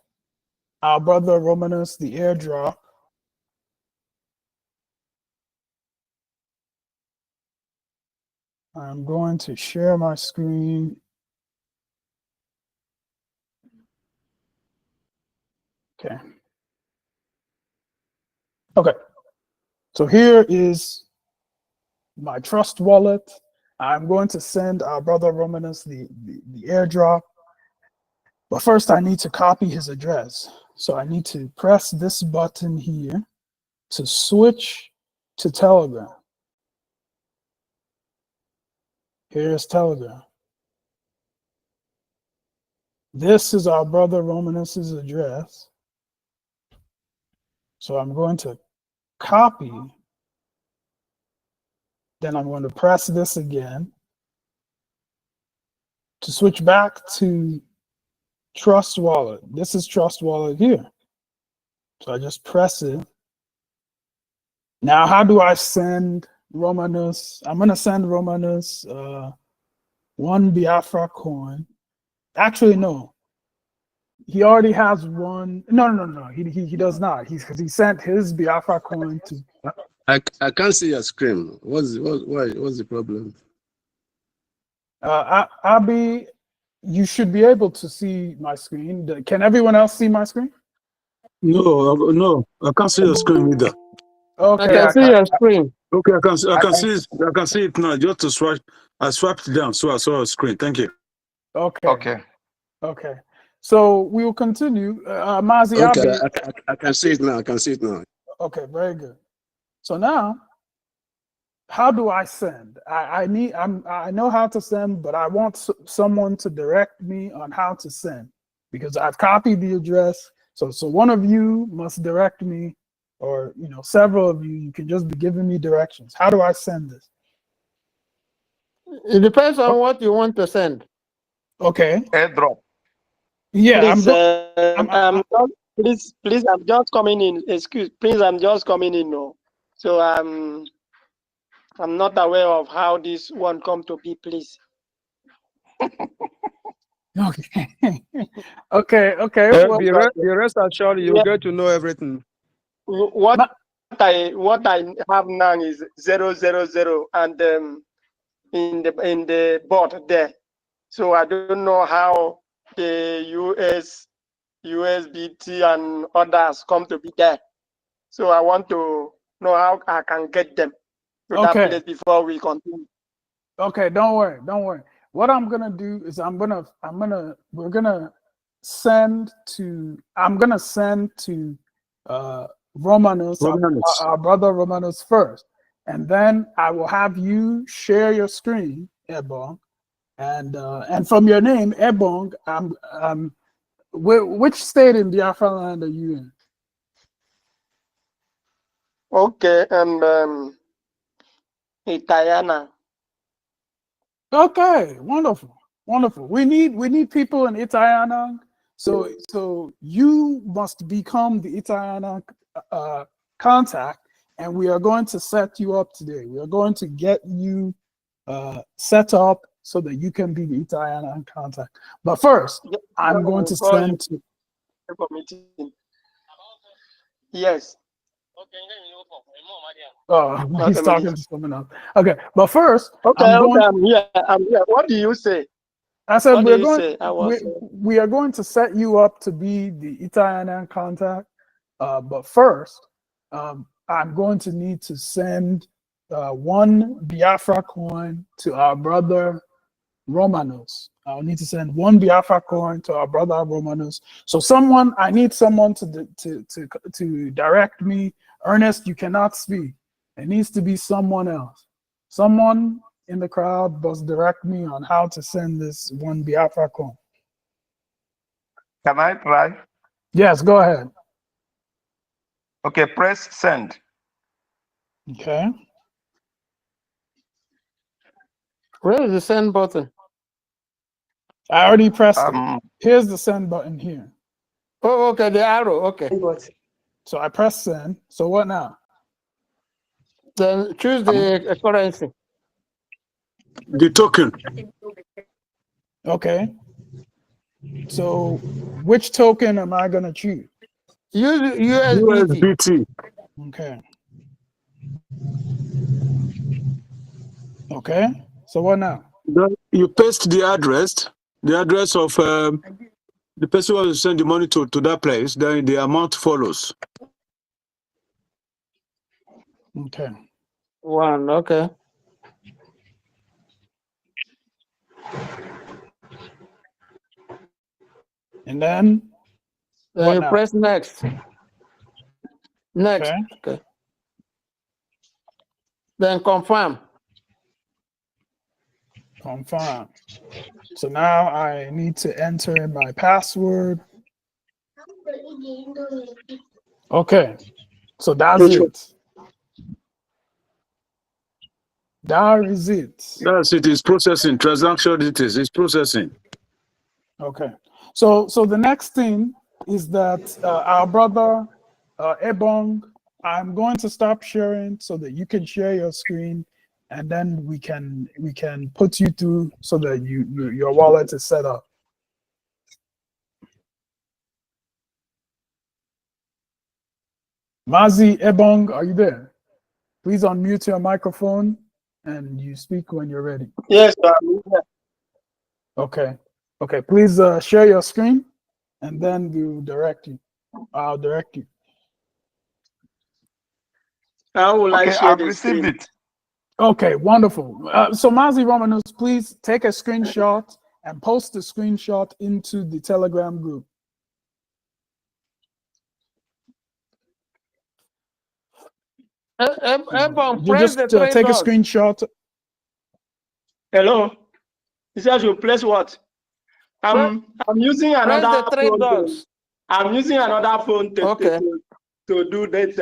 our brother Romanus the airdrop. I'm going to share my screen. Okay. So here is my Trust Wallet. I'm going to send our brother Romanus the airdrop. But first I need to copy his address. So I need to press this button here to switch to Telegram. Here's Telegram. This is our brother Romanus's address. So I'm going to copy. Then I'm going to press this again to switch back to Trust Wallet. This is Trust Wallet here. So I just press it. Now, how do I send Romanus? I'm going to send Romanus one Biafra coin. Actually, no. He already has one. No. He does not. He sent his Biafra coin to. I can't see your screen. What's the problem? Abi, you should be able to see my screen. Can everyone else see my screen? No, I can't see your screen either. Okay, I can see your screen. Okay, I can see it now. Just to swipe, I swiped it down, so I saw a screen. Thank you. Okay. So we will continue. Mazi, Okay, Abi. I can see it now. I can see it now. Okay, very good. So now, how do I send? I know how to send, but I want someone to direct me on how to send because I've copied the address. So one of you must direct me, or several of you. You can just be giving me directions. How do I send this? It depends on what you want to send. Okay. Airdrop. Yeah, please, I'm just coming in. Please, I'm just coming in now. So I'm not aware of how this one come to be, please. Okay. Well, be rest assured, you get to know everything. What I have now is 000 and in the board there. So I don't know how the USBT and others come to be there. So I want to know how I can get them to that place before we continue. Okay, don't worry. What I'm gonna do is I'm gonna send to Romanos, our brother Romanos first, and then I will have you share your screen, Ebong, and from your name, Ebong, which state in Biafra land are you in? Okay, and Itayana. Okay, wonderful. We need people in Itayana. So you must become the Itayana contact, and we are going to set you up today. We are going to get you set up so that you can be the Itayana contact. But first, I'm going to send to. Yes. Oh, he's talking to someone else. Okay, but first, I'm here. What do you say? I said we are going to set you up to be the Italian contact. But first, I'm going to need to send one Biafra coin to our brother Romanos. I'll need to send one Biafra coin to our brother Romanos. So I need someone to direct me. Ernest, you cannot speak. It needs to be someone else. Someone in the crowd must direct me on how to send this one Biafra coin. Can I try? Yes, go ahead. Okay, press send. Okay. Where is the send button? I already pressed it. Here's the send button here. Oh, okay, the arrow, okay. So I press send. So what now? Then choose the currency. The token. Okay. So which token am I going to choose? Use USBT. Okay. Okay. So what now? You paste the address of the person who wants to send the money to that place, then the amount follows. Okay. One, okay. And then you press next. Next. Okay. Then confirm. Confirm. So now I need to enter in my password. Okay. So that's it. That is it. That's it. It's processing. Transaction details. It's processing. Okay. So the next thing is that our brother Ebong, I'm going to stop sharing so that you can share your screen. and then we can put you through so that your wallet is set up. Mazi Ebong, are you there? Please unmute your microphone and you speak when you're ready. Yes, I'm here. Okay. Okay. Please share your screen, and then we'll direct you. I'll direct you. How will I Okay, share I've the received screen? it. Okay, wonderful. So Mazi Romanus, please take a screenshot and post the screenshot into the Telegram group. Ebon, You press just the three take a dots. screenshot. Hello. He says you place what? I'm using Press another the three phone. dots. I'm using another phone Okay. to do that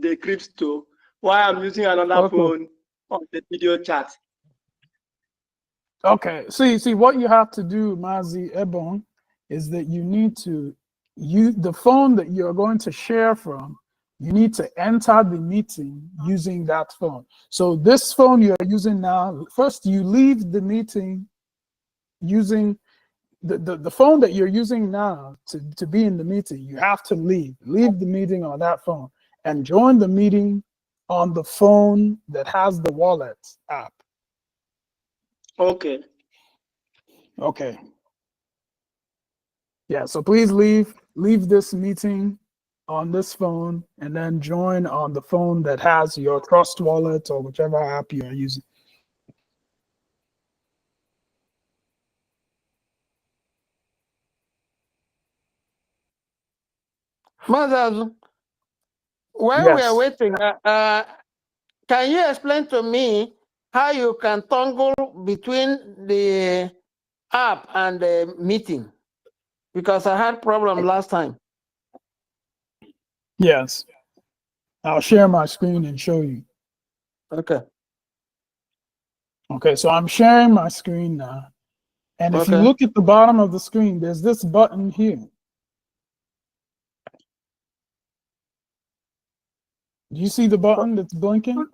the crypto. While I'm using another Okay. phone on the video chat. Okay. See what you have to do, Mazi Ebon, is that you need to use the phone that you're going to share from. You need to enter the meeting using that phone. So this phone you're using now, first you leave the meeting using the phone that you're using now to be in the meeting. You have to leave the meeting on that phone and join the meeting on the phone that has the wallet app. Okay. Okay. Yeah, so please leave this meeting on this phone and then join on the phone that has your Trust Wallet or whichever app you are using. Mazazu, while we are Yes. waiting, can you explain to me how you can toggle between the app and the meeting? Because I had problem last time. Yes. I'll share my screen and show you. Okay. Okay, so I'm sharing my screen now. And if you Okay. look at the bottom of the screen, there's this button here. Do you see the button that's blinking?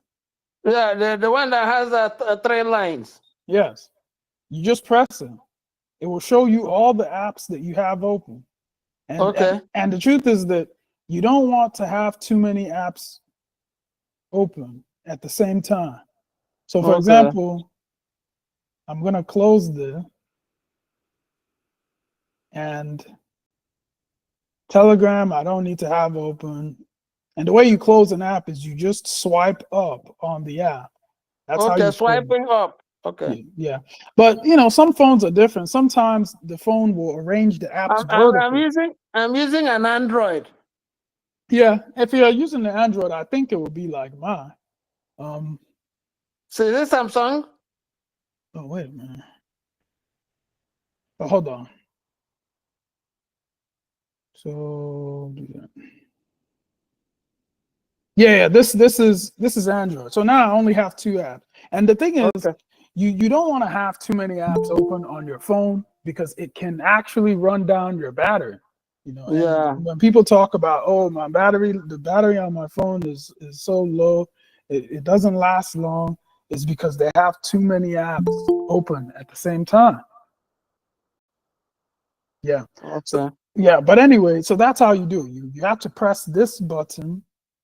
Yeah, the one that has three lines. Yes. You just press it. It will show you all the apps that you have open. Okay. And the truth is that you don't want to have too many apps open at the same time. So for Okay. example, I'm going to close this, and Telegram, I don't need to have open. And the way you close an app is you just swipe up on the app. That's how you close it. Swiping up. Okay. Yeah. But you know, some phones are different. Sometimes the phone will arrange the apps vertically. I'm using an Android. Yeah, if you're using the Android, I think it will be like mine. So is this Samsung? Oh, wait a minute. Oh, hold on. So yeah, this is Android. So now I only have two apps. And the thing is, Okay. you don't want to have too many apps open on your phone because it can actually run down your battery. You know, Yeah. and when people talk about, oh, the battery on my phone is so low, it doesn't last long, is because they have too many apps open at the same time. Yeah. Okay. So yeah, but anyway, so that's how you do it. You have to press this button,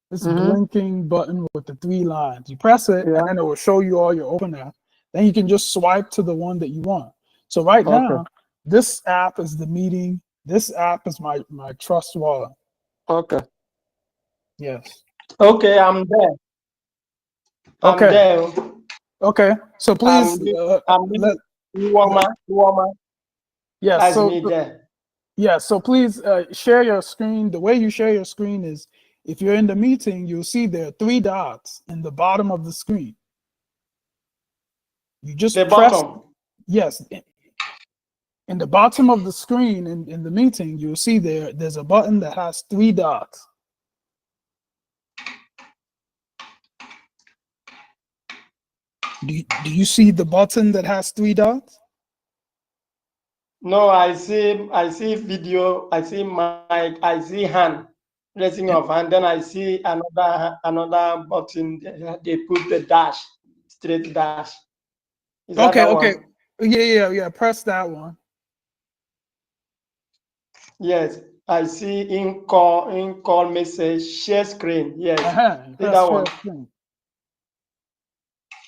this blinking button with the three lines. You press it, and then it will show you all your open apps. Then you can just swipe to the one that you want. So right now, this app is the meeting. This app is my Trust Wallet. Okay. Yes. Okay, I'm there. I'm Okay. there. Okay. So please, yes. That's So me there. yeah. So please share your screen. The way you share your screen is, if you're in the meeting, you'll see there are three dots in the bottom of the screen. You just the press. bottom. Yes. In the bottom of the screen in the meeting, you'll see there's a button that has three dots. Do you see the button that has three dots? No, I see video, I see mic, I see hand, raising of hand, then I see another button. They put the dash straight dash. Is that Okay, that okay. one? Yeah. Press that one. Yes, I see in call message share screen. Yes, see Press that one. share screen.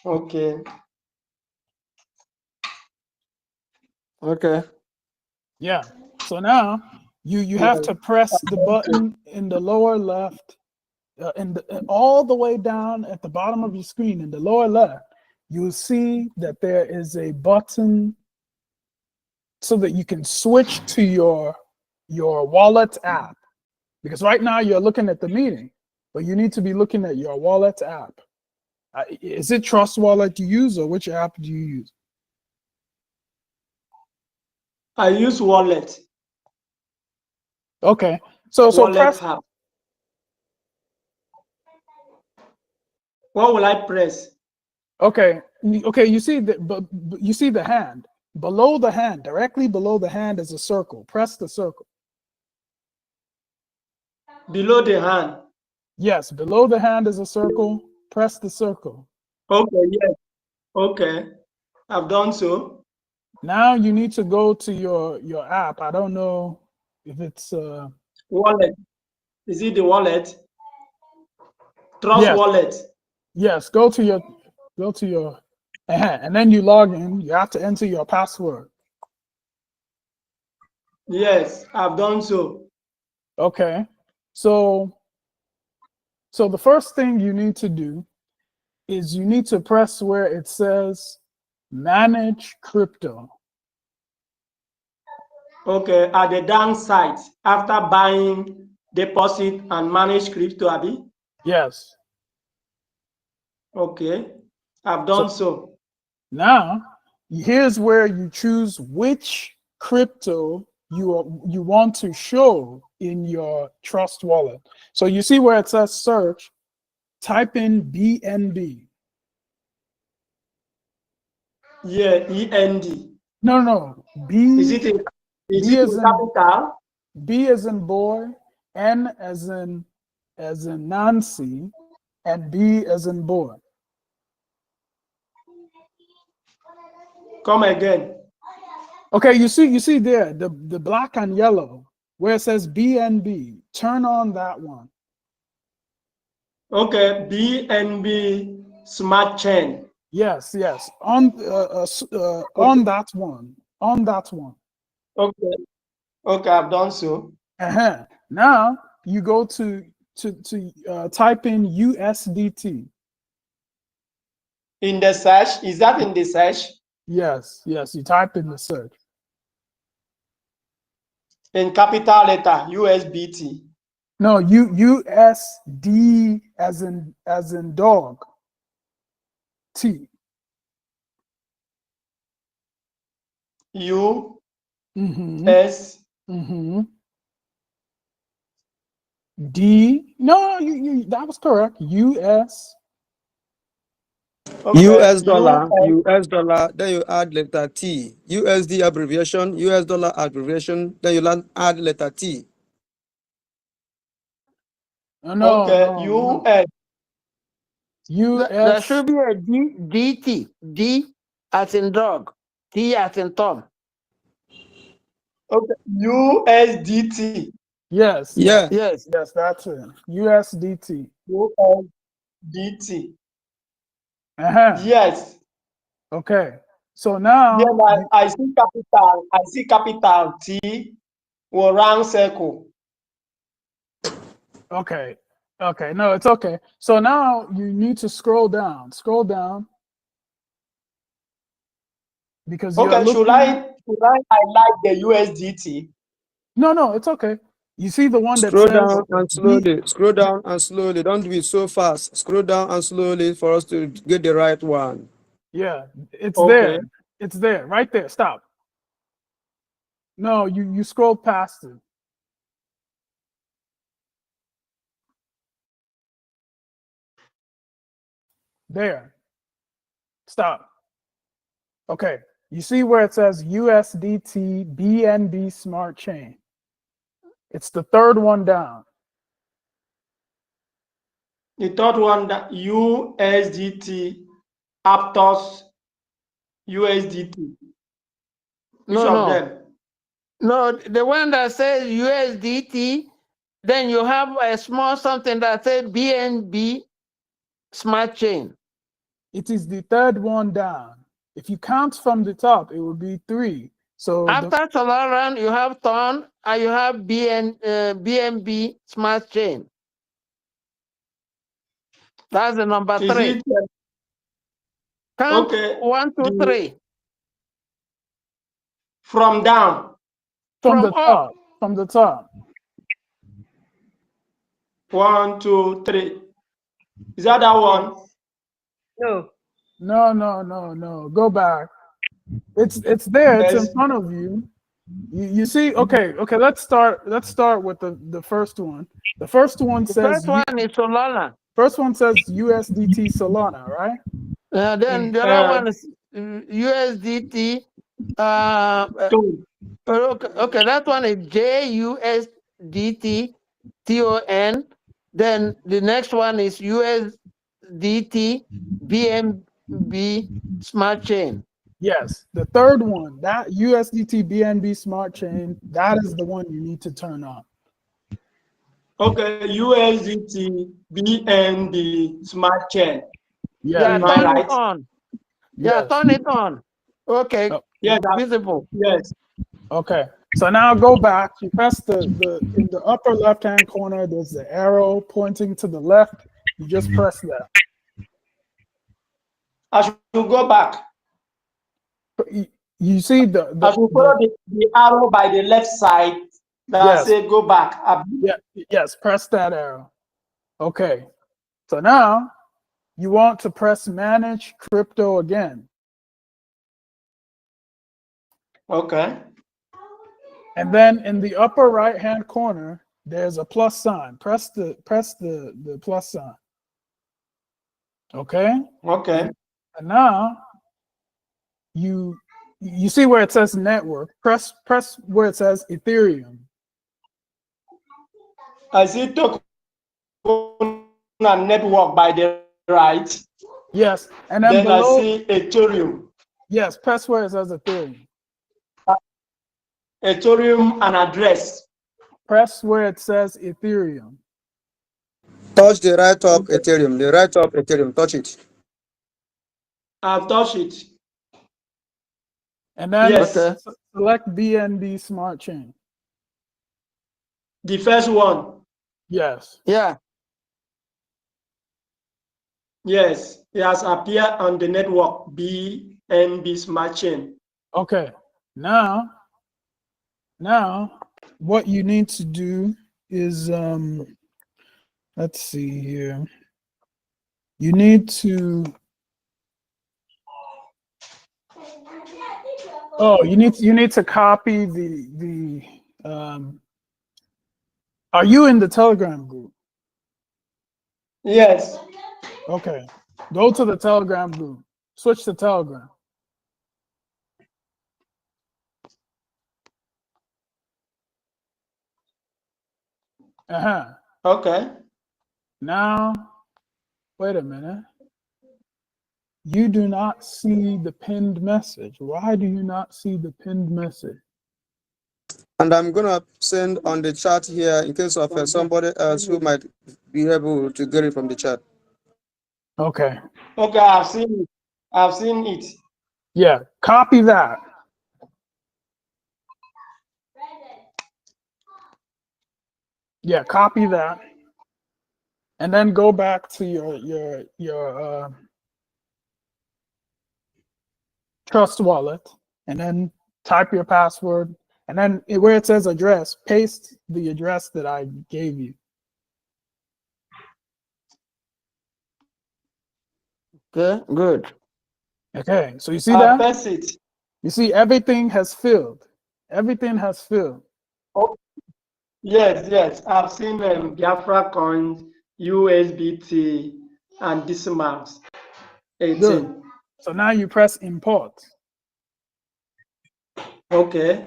Okay. Okay. Yeah. So now you have to press the button in the lower left, all the way down at the bottom of your screen in the lower left. You'll see that there is a button so that you can switch to your wallet app. Because right now you're looking at the meeting, but you need to be looking at your wallet app. Is it Trust Wallet you use, or which app do you use? I use wallet. Okay, so Wallet press. app. What will I press? Okay, you see you see the hand. Below the hand, directly below the hand is a circle. Press the circle. Below the hand. Yes, below the hand is a circle. Press the circle. Okay, yes. Okay, I've done so. Now you need to go to your app. I don't know if it's wallet. Is it the wallet? Trust yes, wallet. yes. Go to your and then you log in. You have to enter your password. Yes, I've done so. Okay, so the first thing you need to do is you need to press where it says manage crypto. Okay, at the downside, after buying, deposit, and manage crypto, Abi? Yes. Okay, I've done so. Now, here's where you choose which crypto you want to show in your Trust wallet. So you see where it says search, type in BNB. Yeah, END. No, B. Is it in B as in capital? B as in boy, N as in Nancy, and B as in boy. Come again. Okay, you see there the black and yellow where it says BNB. Turn on that one. Okay, BNB Smart Chain. Yes. On that one. On that one. Okay, I've done so. Now you go to type in USDT. In the search, is that in the search? Yes. You type in the search. In capital letter, USBT. No, USD as in dog. T. U Mm-hmm. S Mm-hmm. D. No, you that was correct. US. Okay, US dollar, then you add letter T. USD abbreviation, US dollar abbreviation, then you add letter T. No. US. There US. should be a DT. D as in dog. T as in Tom. Okay, USDT. Yes. Yeah. Yes. That's it. USDT. USDT. Yes. Okay. So now Yeah, I see capital T or round circle. Okay. No, it's okay. So now you need to scroll down. Because you're looking. Should I highlight the USDT? No, it's okay. You see the one that Scroll says down and slowly. Scroll down and slowly. Don't do it so fast. Scroll down and slowly for us to get the right one. Yeah, it's Okay. there. It's there. Right there. Stop. No, you scroll past it. There. Stop. Okay. You see where it says USDT BNB Smart Chain? It's the third one down. The third one, that USDT Aptos, USDT. Which of them? No, the one that says USDT, then you have a small something that says BNB Smart Chain. It is the third one down. If you count from the top, it will be 3. So After Solaran, you have Ton and you have BNB Smart Chain. That's the number Is 3. it Count okay? 1, 2, 3. From down. from From the up. top, from the top. 1, 2, 3. Is that one? No. No. Go back. It's there. It's in Yes. front of you. You see? Okay. Let's start with the first one. The first one The says first one is Solana. First one says USDT Solana, right? Then the other one is USDT. Okay, that one is JUSDT TON. Then the next one is USDT BNB Smart Chain. Yes. The third one, that USDT BNB Smart Chain, that is the one you need to turn on. Okay, USDT BNB Smart Chain. Yeah. Am I turn right? it on. Yes. Turn it on. Okay. Oh. Yes. Visible. Yes. Okay. So now go back. You press the in the upper left-hand corner, there's the arrow pointing to the left. You just press that. I should go back. You see I should follow the arrow by the left side that Yes. say go back. Yes, press that arrow. Okay. So now you want to press manage crypto again. Okay. And then in the upper right hand corner, there's a plus sign. Press the plus sign. Okay? Okay. And now you see where it says network. Press where it says Ethereum. I see token and network by the right. Yes. And then below, I see Ethereum. Yes, press where it says Ethereum. Ethereum and address. Press where it says Ethereum. Touch the right top Ethereum. The right top Ethereum. Touch it. I've touched it. And then yes. Select BNB Smart Chain. The first one. Yes. Yeah. Yes, it has appeared on the network BNB Smart Chain. Okay. Now what you need to do is let's see here. You need to you need to copy the are you in the Telegram group? Yes. Okay. Go to the Telegram group. Switch to Telegram. Okay. Now, wait a minute. You do not see the pinned message. Why do you not see the pinned message? And I'm gonna send on the chat here in case of somebody else who might be able to get it from the chat. Okay. Okay, I've seen it. I've seen it. Yeah, copy that. Yeah, copy that. And then go back to your Trust Wallet and then type your password. And then where it says address, paste the address that I gave you. Okay, good. Okay, so you see that? Paste it. You see everything has filled. Everything has filled. Oh, yes. I've seen Biafra coins, USBT, and decimals. 18. Good. So now you press import. Okay.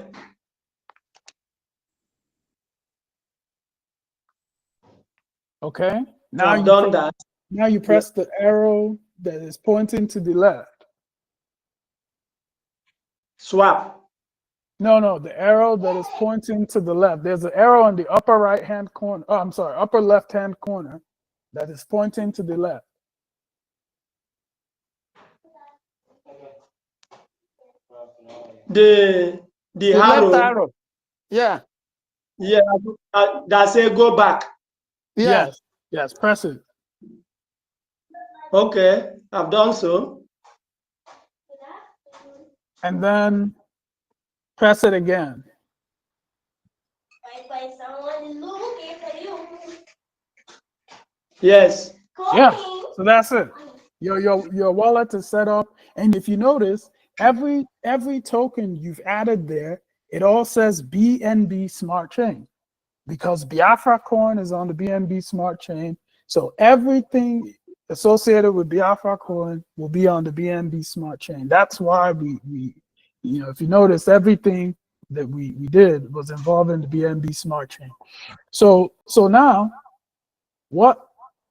Okay. Now I've done that. Now you press the arrow that is pointing to the left. Swap. No, the arrow that is pointing to the left. There's an arrow in the upper right-hand corner. Oh, I'm sorry, upper left-hand corner that is pointing to the left. The left arrow. arrow. Yeah. Yeah, that say go back. Yeah. Yes, press it. Okay, I've done so. And then press it again. Yes. Yeah, so that's it. Your wallet is set up, and if you notice, every token you've added there, it all says BNB Smart Chain, because Biafra coin is on the BNB Smart Chain. So everything associated with Biafra coin will be on the BNB Smart Chain. That's why we if you notice, everything that we did was involving the BNB Smart Chain. So now,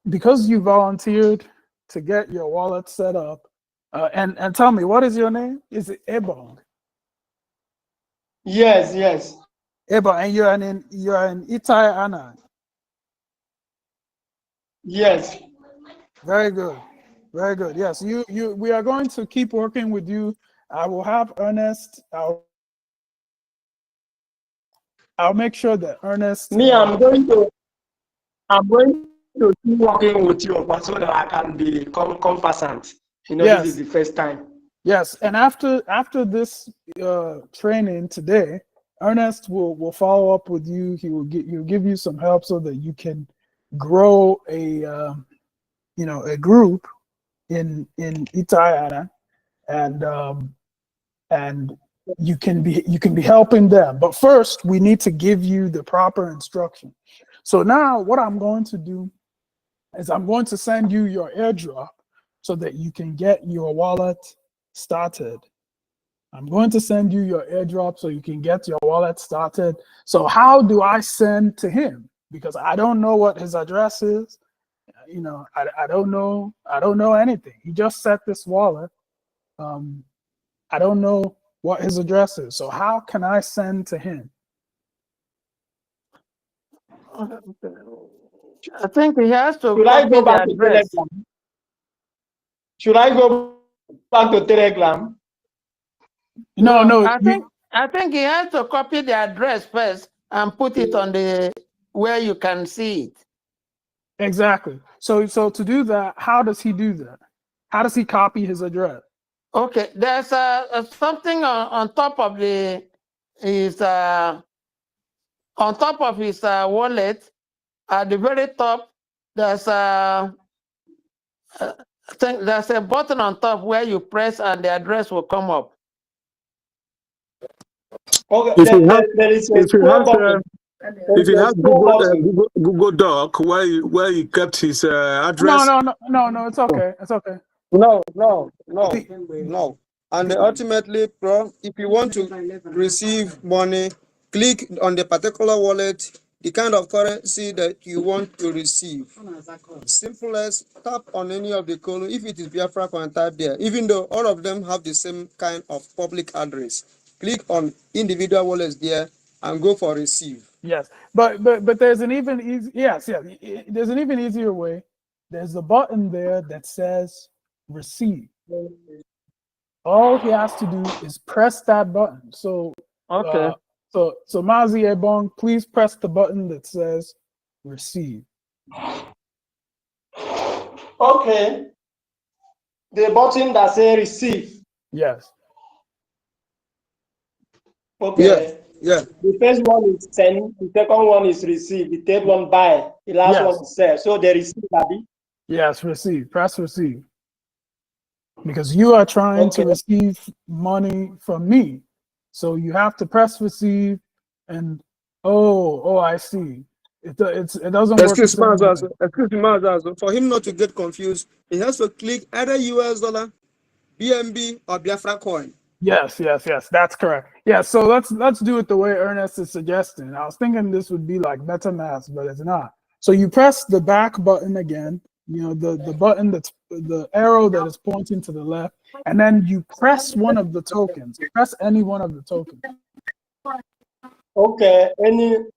because you volunteered to get your wallet set up, and tell me, what is your name? Is it Ebong? Yes. Ebong, and you're in Itai Ana. Yes. Very good. Very good. Yes, we are going to keep working with you. I will have Ernest. I'll make sure that Ernest. Me, I'm going to keep working with you so that I can become conversant. Yes. This is the first time. Yes, and after this training today, Ernest will follow up with you. He'll give you some help so that you can grow a group in Itayana, and you can be helping them. But first, we need to give you the proper instruction. So now, what I'm going to do is I'm going to send you your airdrop so that you can get your wallet started. I'm going to send you your airdrop so you can get your wallet started. So how do I send to him? Because I don't know what his address is. I don't know anything. He just set this wallet. I don't know what his address is. So how can I send to him? I think he has to Should I copy go the back to address. Telegram? Should I go back to Telegram? No. I think he has to copy the address first and put it on the where you can see it. Exactly. So to do that, how does he do that? How does he copy his address? Okay, there's something on top of his wallet. At the very top, there's I think there's a button on top where you press and the address will come up. Okay, If you have, there is a if you scroll have, button. if you have Scroll button. Google Doc where he kept his address. No, it's okay. It's okay. No. And ultimately, bro, if you want to receive money, click on the particular wallet, the kind of currency that you want to receive. Simple as tap on any of the column. If it is Biafra, can type there. Even though all of them have the same kind of public address, click on individual wallets there and go for receive. Yes, but there's an even easy. Yes. There's an even easier way. There's a button there that says receive. All he has to do is press that button. So Okay. So Mazi Ebong, please press the button that says receive. Okay. The button that says receive. Yes. Okay. Yeah. The first one is send, the second one is receive, the third one buy, the last one is sell. So they receive, Abby. Yes, receive. Press receive. Because you are trying to receive money from me. So you have to press receive and I see. It doesn't work. Excuse me, Mazazo. For him not to get confused, he has to click either US dollar, BNB, or Biafra coin. Yes, that's correct. Yeah, so let's do it the way Ernest is suggesting. I was thinking this would be like MetaMask, but it's not. So you press the back button again, the button that's the arrow that is pointing to the left, and then you press one of the tokens. Press any one of the tokens. Okay.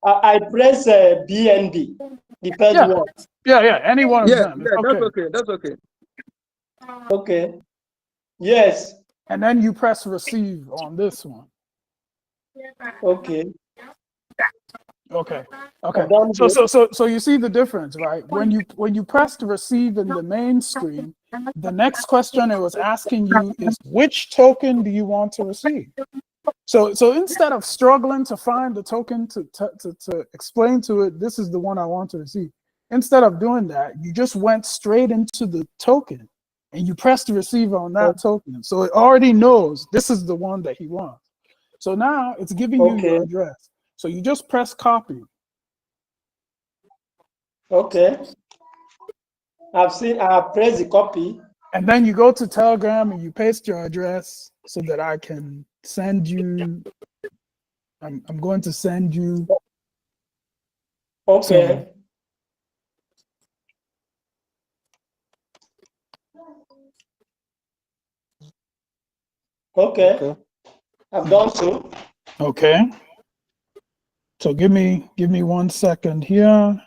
I press BNB, the first Yeah, one. yeah, any one of Yeah, them. It's yeah, that's okay. okay. That's okay. Okay. Yes. And then you press receive on this one. Okay. Okay. I've done So you see the difference, right? When you press to receive in the main screen, the next question it was asking you is which token do you want to receive? So instead of struggling to find the token to explain to it, this is the one I want to receive. Instead of doing that, you just went straight into the token and you press to receive on that token. So it already knows this is the one that he wants. So now it's giving you your address. So you just press copy. Okay. I've pressed the copy. And then you go to Telegram and you paste your address so that I can send you. I'm going to send you. Okay. Okay. I've done so. Okay. So give me 1 second here.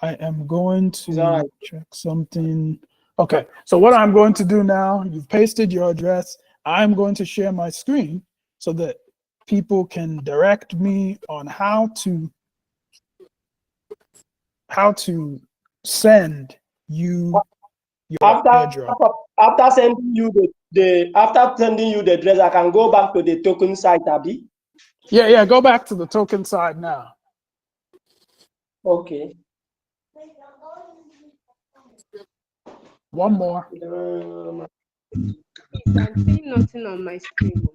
I am going to check something. Okay. So what I'm going to do now, you've pasted your address. I'm going to share my screen so that people can direct me on how to send you your airdrop. After sending you the address, I can go back to the token site, Abi. Yeah, go back to the token side now. Okay. One more. I'm seeing nothing on my screen.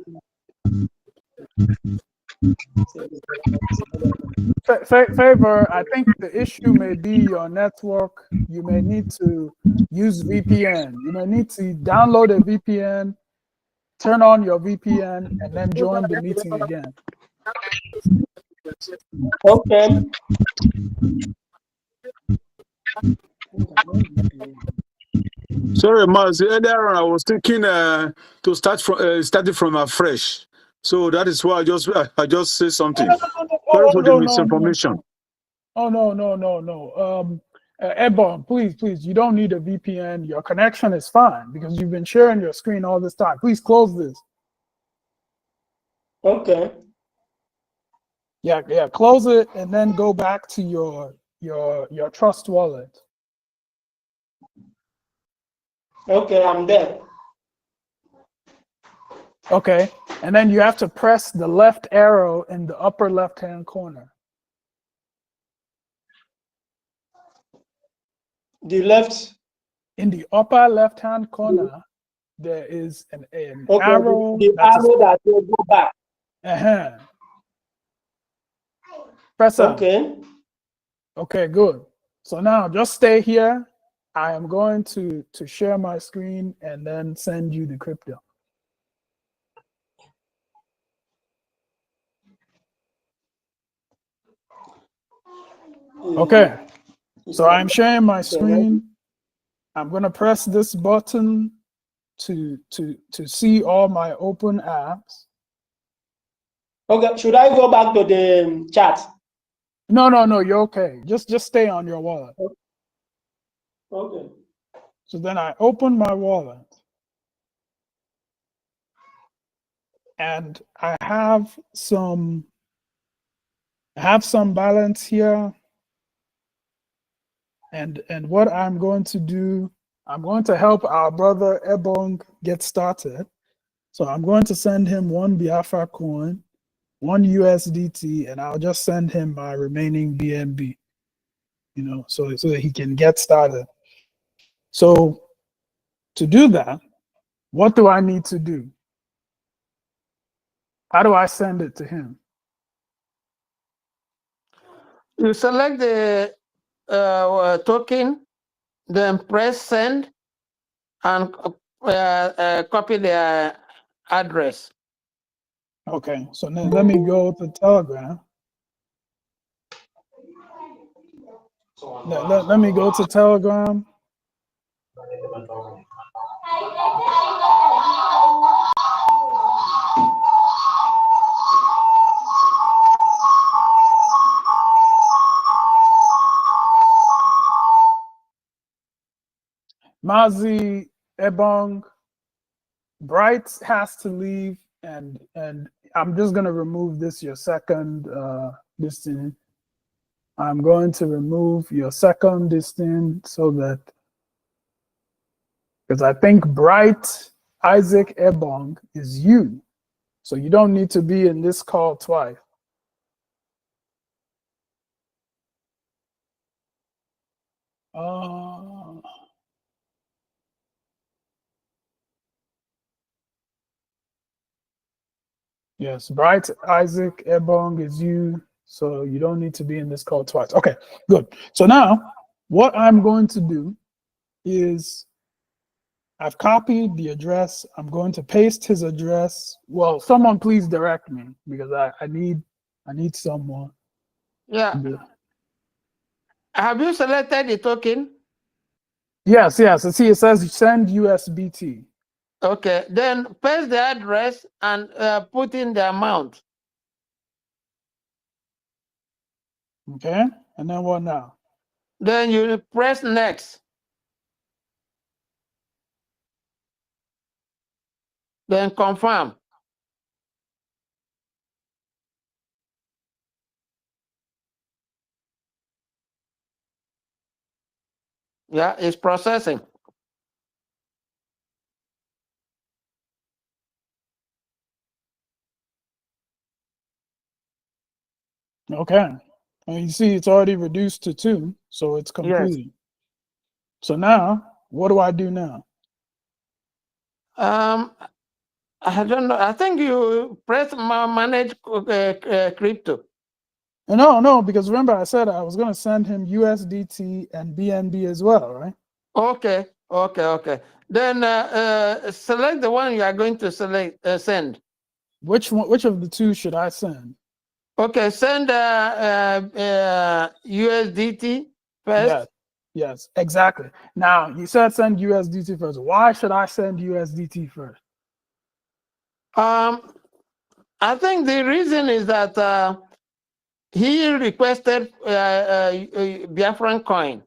Favor, I think the issue may be your network. You may need to use VPN. You may need to download a VPN, turn on your VPN, and then join the meeting again. Okay. Sorry, Miles. Earlier on, I was thinking to starting from afresh. So that is why I just say something. Sorry for the misinformation. Oh no. Ebon, please, you don't need a VPN. Your connection is fine because you've been sharing your screen all this time. Please close this. Okay. Yeah, close it and then go back to your Trust wallet. Okay, I'm there. Okay, and then you have to press the left arrow in the upper left-hand corner. The left. In the upper left-hand corner, there is an arrow. The arrow that will go back. Press on. Okay. Okay, good. So now just stay here. I am going to share my screen and then send you the crypto. Okay, so I'm sharing my screen. I'm going to press this button to see all my open apps. Okay, should I go back to the chat? No, you're okay. Just stay on your wallet. Okay. So then I open my wallet. And I have some balance here. And what I'm going to do, I'm going to help our brother Ebong get started. So I'm going to send him 1 Biafra coin, 1 USDT, and I'll just send him my remaining BNB, so that he can get started. So to do that, what do I need to do? How do I send it to him? You select the token, then press send, and copy the address. Okay, so now let me go to Telegram. Let me go to Telegram. Mazi Ebong, Bright has to leave, and I'm just gonna remove this your second this thing. I'm going to remove your second this thing so that, because I think Bright Isaac Ebong is you, so you don't need to be in this call twice. Yes, Bright Isaac Ebong is you, so you don't need to be in this call twice. Okay, good. So now what I'm going to do is I've copied the address. I'm going to paste his address. Well, someone please direct me because I need someone. Yeah. Have you selected the token? Yes. See, it says send USBT. Okay, then paste the address and put in the amount. Okay, and then what now? Then you press next. Then confirm. Yeah, it's processing. Okay, and you see it's already reduced to 2, so it's complete. Yes. So now, what do I do now? I don't know. I think you press manage crypto. No, because remember I said I was going to send him USDT and BNB as well, right? Okay. Then select the one you are going to send. Which one? Which of the two should I send? Okay, send USDT first. Yes, exactly. Now you said send USDT first. Why should I send USDT first? I think the reason is that he requested Biafran coin,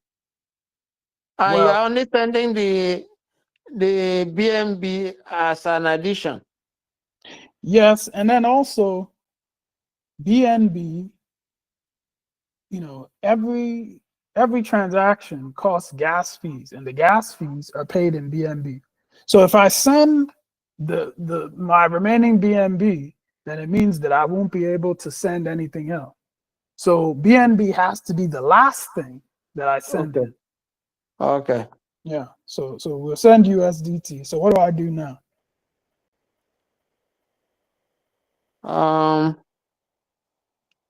and you are only sending the BNB as an addition. Yes, and then also BNB, you know, every transaction costs gas fees, and the gas fees are paid in BNB. So if I send my remaining BNB, then it means that I won't be able to send anything else. So BNB has to be the last thing that I send. Okay. Okay. Yeah. So we'll send USDT. So what do I do now?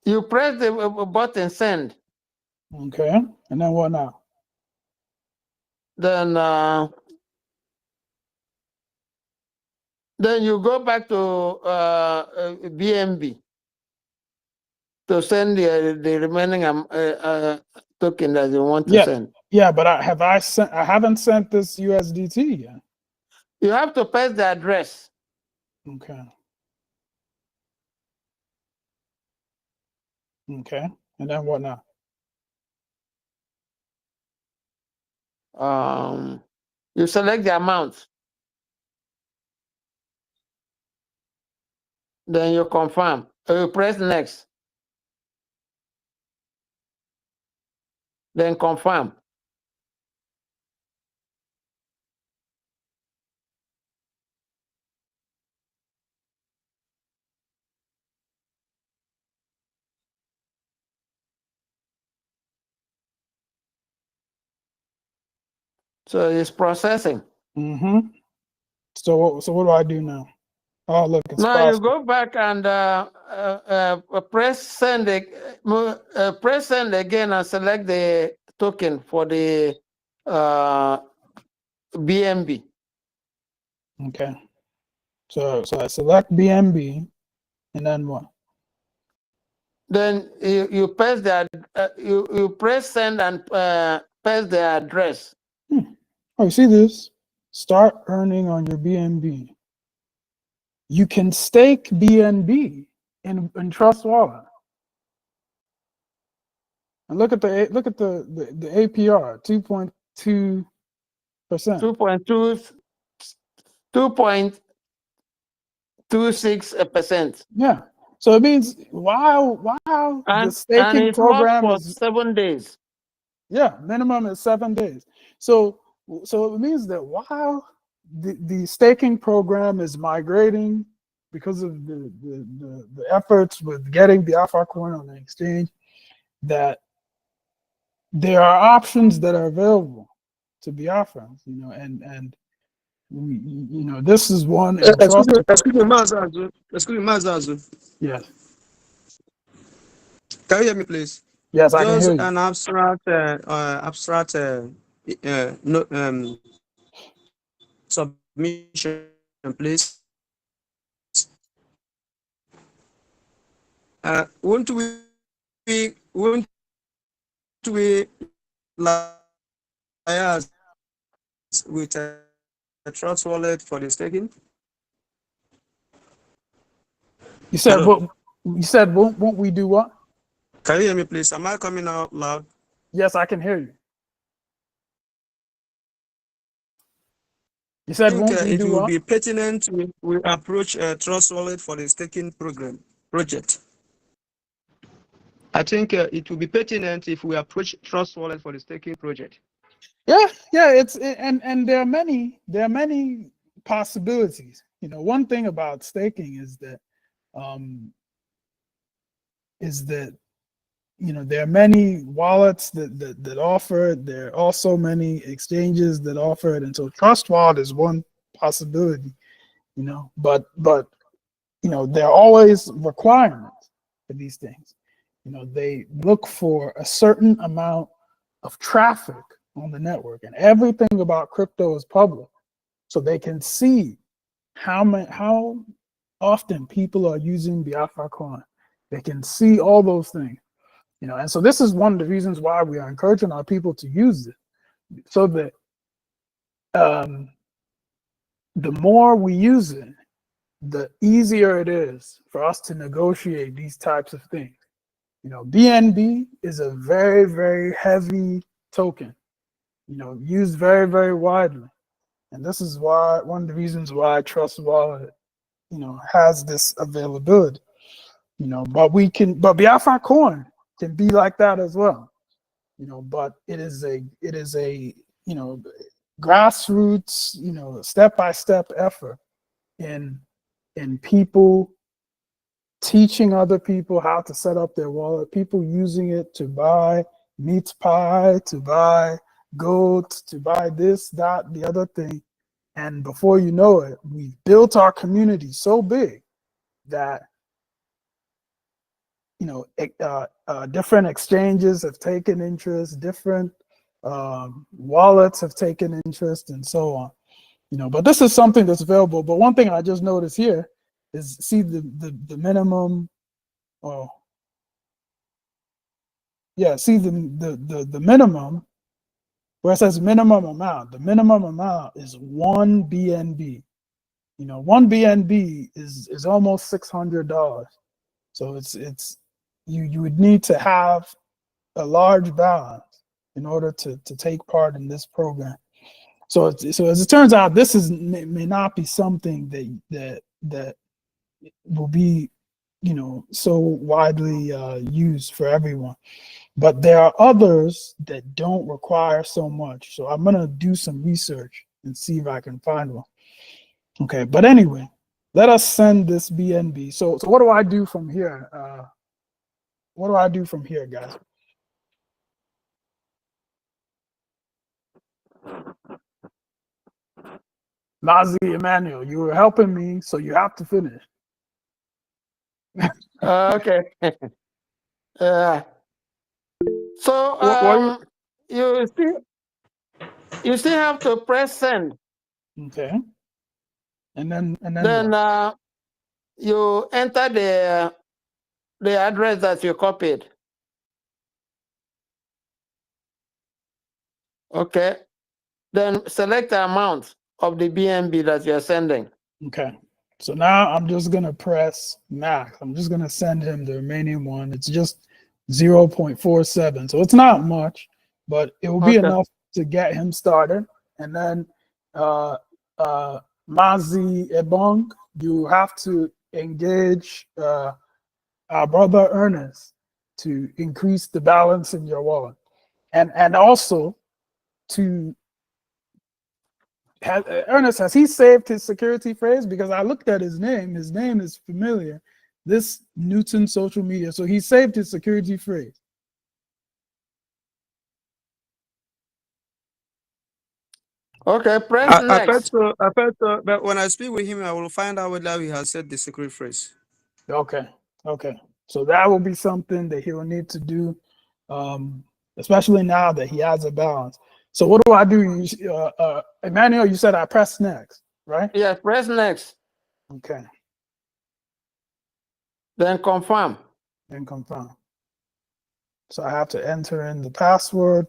You press the button send. Okay. And then what now? Then you go back to BNB to send the remaining token that you want to send. Yeah, but I haven't sent this USDT yet. You have to paste the address. Okay. Okay. And then what now? You select the amount. Then you confirm. You press next. Then confirm. So it's processing. Mm-hmm. So what do I do now? Oh, look, it's now processing. you go back and press send. Press send again and select the token for the BNB. Okay. So I select BNB, and then what? Then you press the you press send and paste the address. Oh, you see this? Start earning on your BNB. You can stake BNB in Trust Wallet. And look at the APR, 2.2%. 2.26%. Yeah. So it means while the And staking it's locked program for is 7 days. yeah, minimum is 7 days. So it means that while the staking program is migrating because of the efforts with getting the alpha coin on the exchange, that there are options that are available to Biafra, and we, this is one in trust. Excuse me, Mazazu. Excuse me, Mazazu. Yes, Can you hear me, please? yes, I can Just hear you. an abstract, no, submission, please. Won't we liaise with a trust wallet for the staking? You said Hello. what? You said won't we do what? Can you hear me, please? Am I coming out loud? Yes, I can hear you. You I said think won't we it do will what? be pertinent we approach a trust wallet for the staking project. I think it will be pertinent if we approach trust wallet for the staking project. Yeah, and there are many possibilities. One thing about staking is that there are many wallets that offer it. There are also many exchanges that offer it, and so Trust Wallet is one possibility. But there are always requirements for these things. They look for a certain amount of traffic on the network, and everything about crypto is public, so they can see how often people are using the Alpha coin. They can see all those things, and so this is one of the reasons why we are encouraging our people to use it, so that the more we use it, the easier it is for us to negotiate these types of things. BNB is a very, very heavy token, used very, very widely. And this is why one of the reasons why Trust Wallet, has this availability. But Biafra coin can be like that as well. But it is a grassroots, step-by-step effort in people teaching other people how to set up their wallet, people using it to buy meat pie, to buy goat, to buy this, that, the other thing. And before you know it, we've built our community so big that different exchanges have taken interest, different wallets have taken interest, and so on. But this is something that's available. But one thing I just noticed here is see the minimum. Oh, yeah. See the minimum where it says minimum amount. The minimum amount is 1 BNB. 1 BNB is almost $600. So it's you would need to have a large balance in order to take part in this program. So as it turns out, this may not be something that will be so widely used for everyone, but there are others that don't require so much. So I'm gonna do some research and see if I can find one. Okay, but anyway, let us send this BNB. So what do I do from here? What do I do from here, guys? Nazi Emmanuel, you were helping me, so you have to finish. Okay. So you still have to press send. Okay. And then Then you enter the address that you copied. Okay. Then select the amount of the BNB that you're sending. Okay. So now I'm just going to press max. I'm just going to send him the remaining one. It's just 0.47. So it's not much, but it will be Okay. enough to get him started. And then Mazi Ebong, you have to engage our brother Ernest to increase the balance in your wallet. And also to Ernest, has he saved his security phrase? Because I looked at his name. His name is familiar. This Newton social media. So he saved his security phrase. Okay, press I felt next. so. I felt so. But when I speak with him, I will find out whether he has said the secret phrase. Okay. Okay. So that will be something that he will need to do, especially now that he has a balance. So what do I do? Emmanuel, you said I press next, right? Yeah, press next. Okay. Then confirm. And confirm. So I have to enter in the password.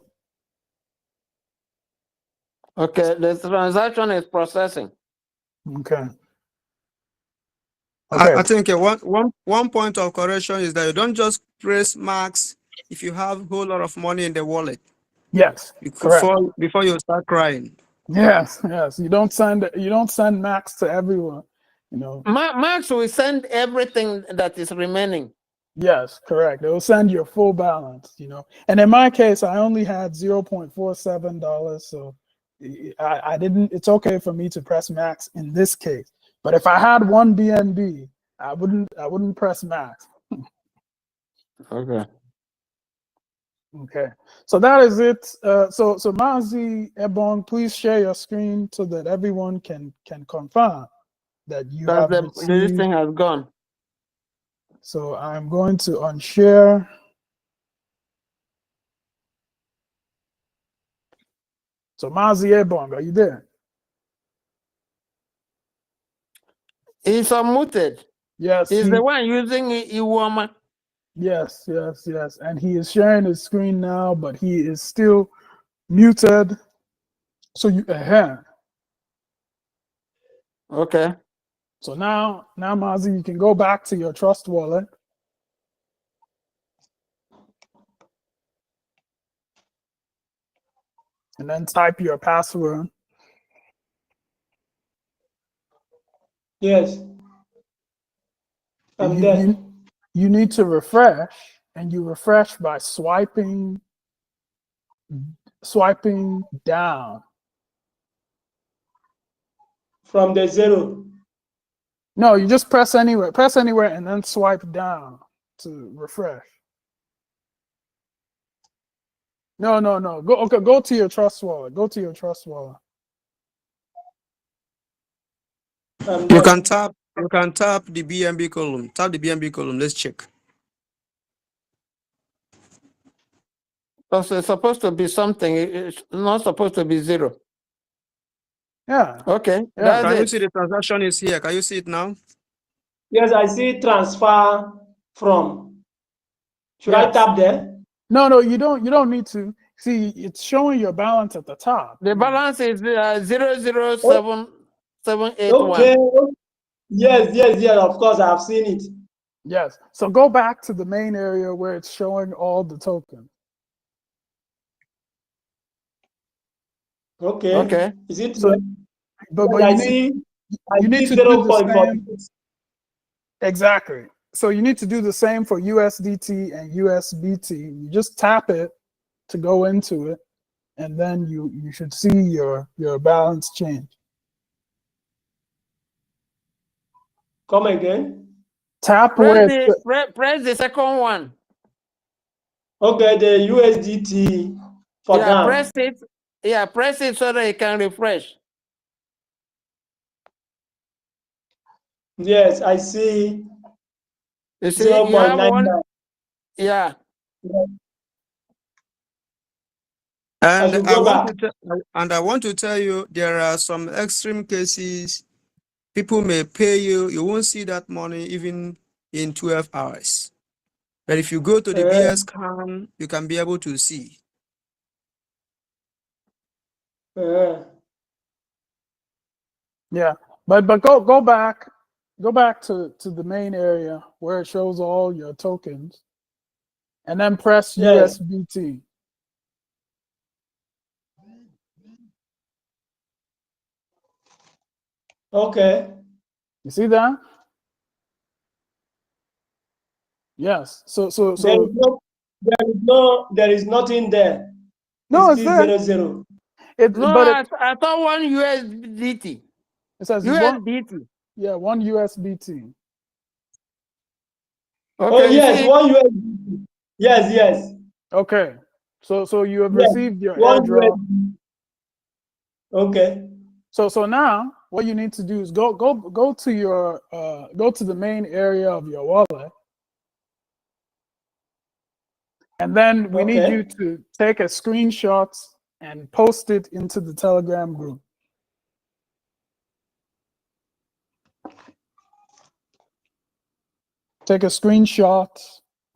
Okay, the transaction is processing. Okay. Okay. I think one point of correction is that you don't just press max if you have a whole lot of money in the wallet. Yes. You could Correct. fall before you start crying. Yes. Yes. You don't send max to everyone. You know. Max will send everything that is remaining. Yes, correct. It will send your full balance, you know. And in my case, I only had $0.47, so I didn't. It's okay for me to press max in this case. But if I had one BNB, I wouldn't press max. Okay. Okay. So that is it. So Mazi Ebong, please share your screen so that everyone can confirm that you have This received. thing has gone. So I'm going to unshare. So Mazi Ebong, are you there? He's unmuted. Yes. He's the one using Iwama. Yes, yes, yes. And he is sharing his screen now, but he is still muted. So you Okay. So now Mazi, you can go back to your Trust wallet. And then type your password. Yes. I'm there. You need to refresh, and you refresh by swiping down. From the 0. No, you just press anywhere and then swipe down to refresh. No. Go to your Trust wallet. Go to your Trust wallet. You can tap the BNB column. Tap the BNB column. Let's check. Because it's supposed to be something. It's not supposed to be 0. Yeah. Okay. Yeah. Can That's you see the transaction is here? Can you see it now? Yes, I see transfer from. Should I tap there? No, you don't need to. See, it's showing your balance at the top. the balance is 007781. Okay. Yes. Of course, I've seen it. Yes. So go back to the main area where it's showing all the tokens. Okay. Is it? So, but I you see. you need to do the same. Exactly. So you need to do the same for USDT and USBT. You just tap it to go into it, and then you should see your balance change. Come again. Tap press the second one. Okay, the USDT for yeah, down. press it. Yeah, press it so that it can refresh. Yes, I see. You see, you have one. Yeah. And I want to tell you, there are some extreme cases. People may pay you. You won't see that money even in 12 hours. But if you go to the BS Scan, you can be able to see. Yeah, but go back to the main area where it shows all your tokens, and then press Yes. USBT. Okay. You see that? Yes. There So is there is nothing there. no, It's it's still there. 00. No, But I thought one USDT. it says it's one. USDT. Yeah, one USBT. Oh Okay, you yes, see? one USB. Yes, yes. Okay. So you have Yes. received your One airdrop. USB. Okay. So now what you need to do is go to your go to the main area of your wallet, and then we need you Okay. to take a screenshot and post it into the Telegram group. Take a screenshot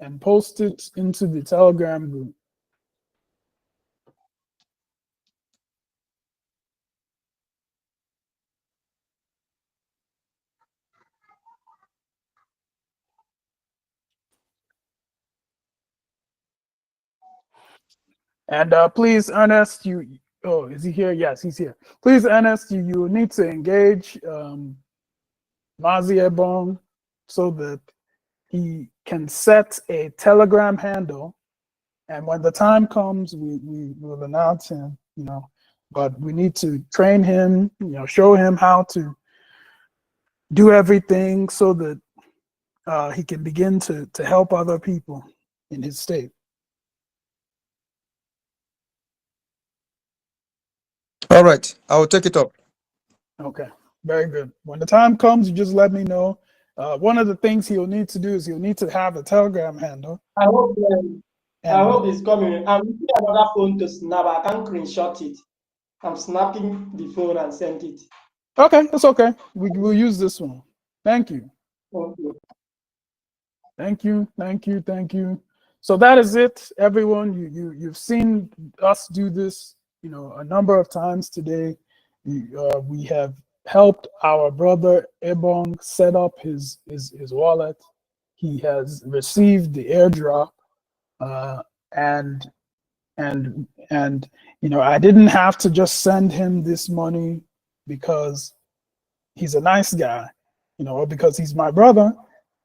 and post it into the Telegram group. And please, Ernest, oh, is he here? Yes, he's here. Please, Ernest, you need to engage Mazi Ebong so that he can set a Telegram handle. And when the time comes, we will announce him, but we need to train him, show him how to do everything so that he can begin to help other people in his state. All right, I will take it up. Okay, very good. When the time comes, you just let me know. One of the things he'll need to do is he'll need to have a Telegram handle. I hope And it's coming. I'm using another phone to snap. I can't screenshot it. I'm snapping the phone and send it. okay, that's okay. We'll use this one. Thank you. Okay. Thank you. So that is it, everyone. You've seen us do this, a number of times today. We have helped our brother Ebong set up his wallet. He has received the airdrop, and I didn't have to just send him this money because he's a nice guy, or because he's my brother.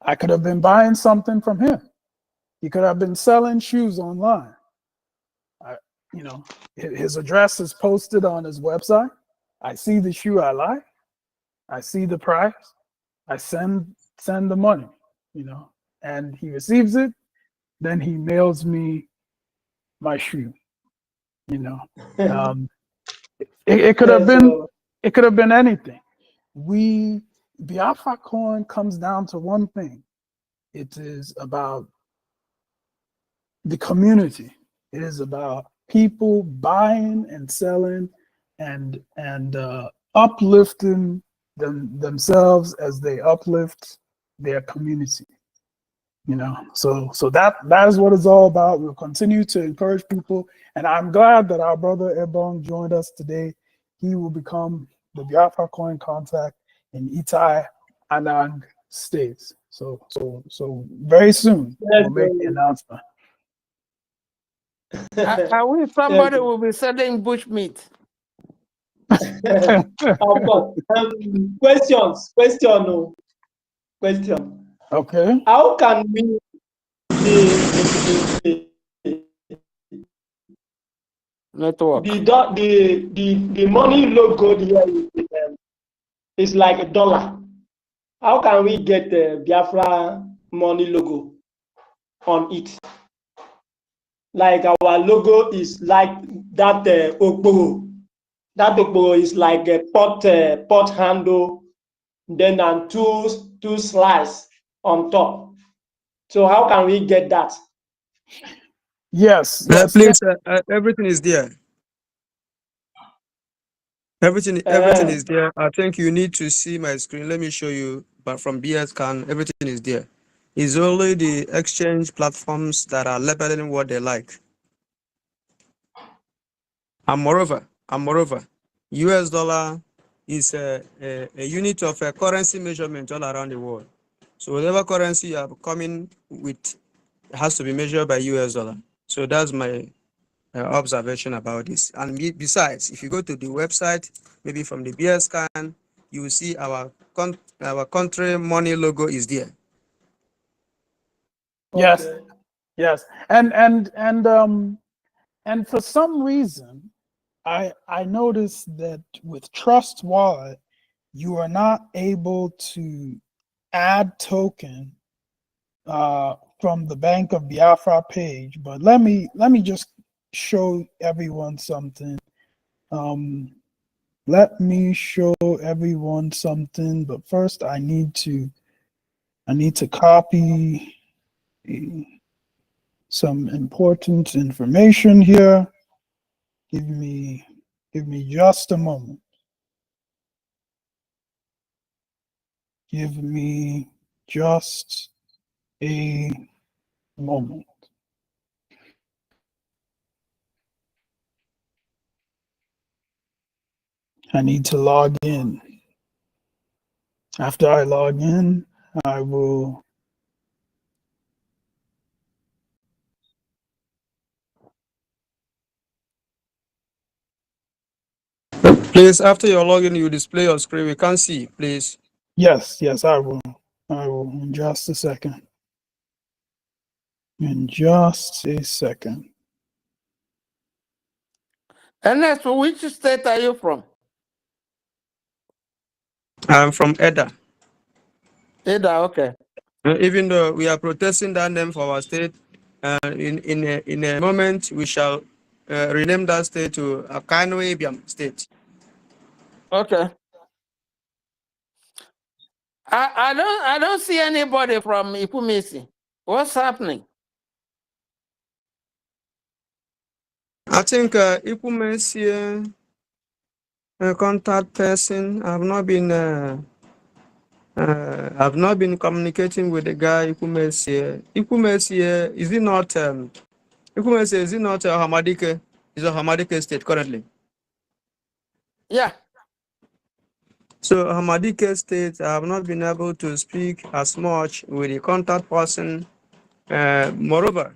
I could have been buying something from him. He could have been selling shoes online. His address is posted on his website. I see the shoe I like. I see the price. I send the money, and he receives it. Then he mails me my shoe. It could have been anything. Biafra Coin comes down to one thing. It is about the community. It is about people buying and selling and uplifting themselves as they uplift their community. So that is what it's all about. We'll continue to encourage people, and I'm glad that our brother Ebong joined us today. He will become the Biafra Coin contact in Itai Anang states. So very soon we'll make the announcement. I wish somebody will be selling bush meat. Question. Okay. How can we Network. The money logo here is like $1. How can we get the Biafra money logo on it? Like our logo is like that Okporo. That Okporo is like a pot handle, then and two slices on top. So how can we get that? Yes. Please, everything is there. Everything is there. I think you need to see my screen. Let me show you. But from BSCAN, everything is there. It's only the exchange platforms that are labeling what they like. And moreover, And moreover, US dollar is a unit of currency measurement all around the world. So whatever currency you are coming with has to be measured by US dollar. So that's my observation about this. And besides, if you go to the website, maybe from the BS scan, you will see our country money logo is there. Yes, yes, and for some reason, I noticed that with Trust Wallet, you are not able to add token from the Bank of Biafra page. But let me just show everyone something. Let me show everyone something. But first, I need to copy some important information here. Give me just a moment. Give me just a moment. I need to log in. After I log in, I will. Please, after your login, you display your screen. We can't see, please. Yes, I will. I will in just a second. In just a second. Ernest, which state are you from? I'm from Eda. Ada, okay. Even though we are protesting that name for our state, in a moment we shall rename that state to Akano Ibiam State. Okay. I don't see anybody from Ipumisi. What's happening? I think Ipumesi, a contact person. I've not been communicating with the guy Ipumesi. Ipumesi is it not? Ipumesi is it not Hamadike? Is a Hamadike state currently. Yeah. So Hamadike State, I have not been able to speak as much with the contact person. Moreover,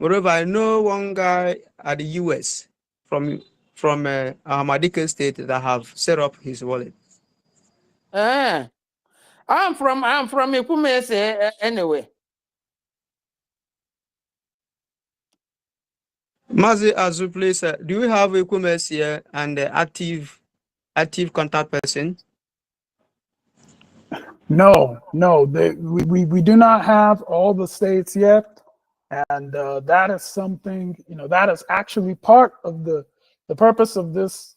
I know one guy at the US from Hamadike State that have set up his wallet. I'm from Ipumisi anyway. Mazi Azu, please, do you have Ikumes here and the active contact person? No, we do not have all the states yet, and that is something, that is actually part of the purpose of this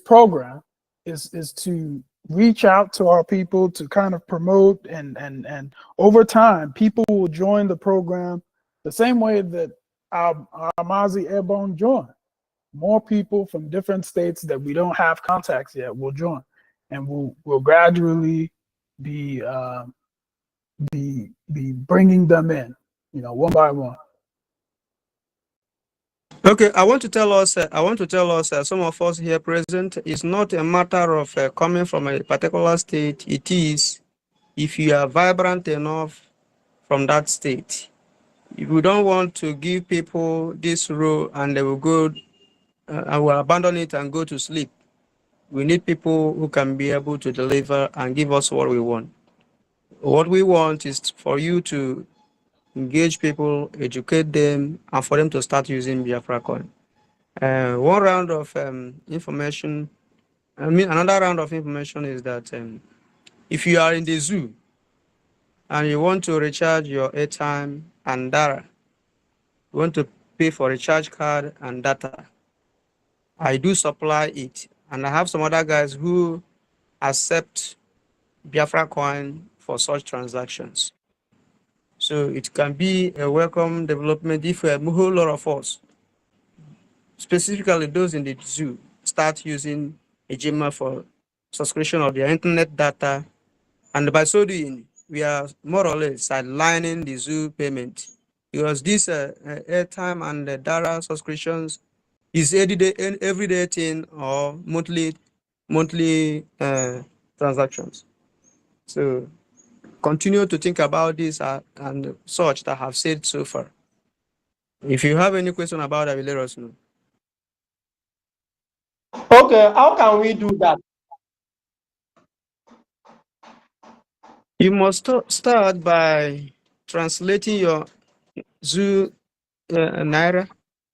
program is to reach out to our people, to kind of promote, and over time people will join the program the same way that our Mazi Airborne joined. More people from different states that we don't have contacts yet will join, and we'll gradually be bringing them in, one by one. Okay, I want to tell us, some of us here present, it's not a matter of coming from a particular state. It is if you are vibrant enough from that state. If we don't want to give people this role and they will go, and will abandon it and go to sleep. We need people who can be able to deliver and give us what we want. What we want is for you to engage people, educate them, and for them to start using Biafra coin. One round of information, another round of information is that if you are in the zoo and you want to recharge your airtime and data, you want to pay for recharge card and data, I do supply it. And I have some other guys who accept Biafra coin for such transactions. So it can be a welcome development if a whole lot of us, specifically those in the zoo, start using Ejima for subscription of their internet data. And by so doing, we are more or less sidelining the zoo payment because this airtime and data subscriptions is everyday thing or monthly transactions. So continue to think about this and such that I have said so far. If you have any question about it, let us know. Okay, how can we do that? You must start by translating your Zoo Naira.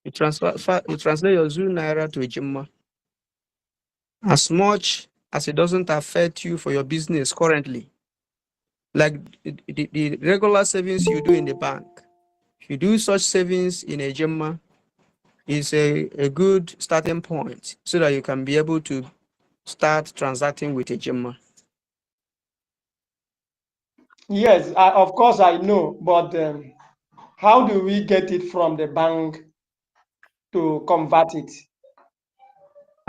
You translate your Zoo Naira to Ejima. As much as it doesn't affect you for your business currently, like the regular savings you do in the bank. If you do such savings in Ejima, is a good starting point so that you can be able to start transacting with Ejima. Yes, of course I know, but how do we get it from the bank to convert it?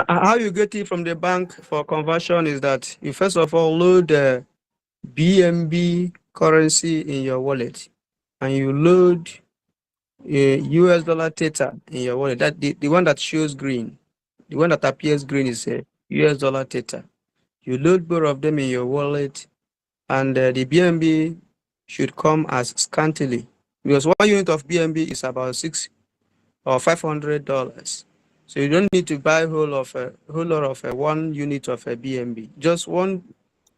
How you get it from the bank for conversion is that you first of all load the BNB currency in your wallet, and you load a US dollar theta in your wallet. That the one that shows green, the one that appears green is a US dollar theta. You load both of them in your wallet, and the BNB should come as scantily, because 1 unit of BNB is about $600 or $500. So you don't need to buy a whole lot of 1 unit of a BNB. Just 1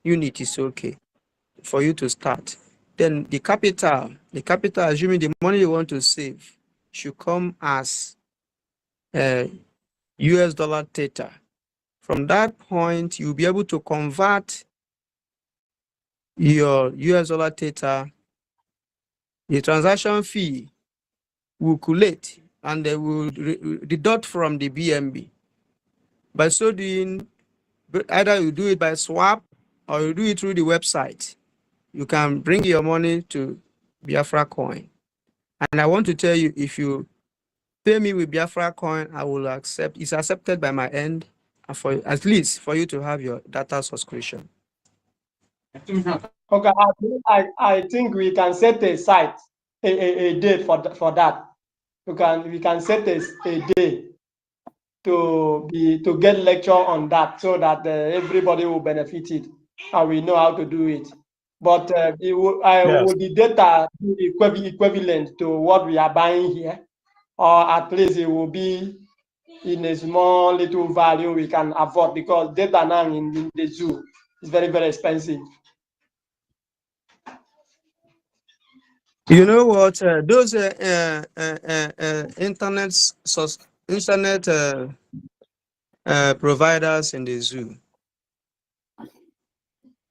unit is okay for you to start. Then the capital, assuming the money you want to save, should come as US dollar theta. From that point, you'll be able to convert your US dollar theta. The transaction fee will collect and they will deduct from the BNB. By so doing, either you do it by swap or you do it through the website. You can bring your money to Biafra coin. And I want to tell you, if you pay me with Biafra coin, I will accept. It's accepted by my end, and for at least for you to have your data subscription. Okay, I think we can set a date for that. We can set a day to get lecture on that so that everybody will benefit it and we know how to do it. But will the data be equivalent to what we are buying here, or at least it will be in a small little value we can afford, because data now in the zoo is very, very expensive. You know what? Those internet providers in the zoo,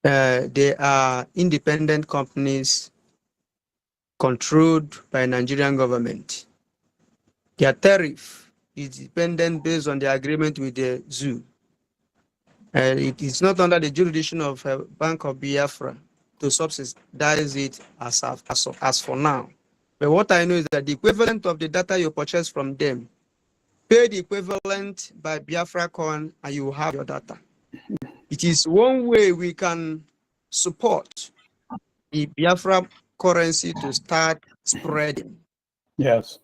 they are independent companies controlled by Nigerian government. Their tariff is dependent based on the agreement with the zoo. It is not under the jurisdiction of Bank of Biafra to subsidize it as for now. But what I know is that the equivalent of the data you purchase from them, pay the equivalent by Biafra coin and you have your data. It is one way we can support the Biafra currency to start spreading. Yes.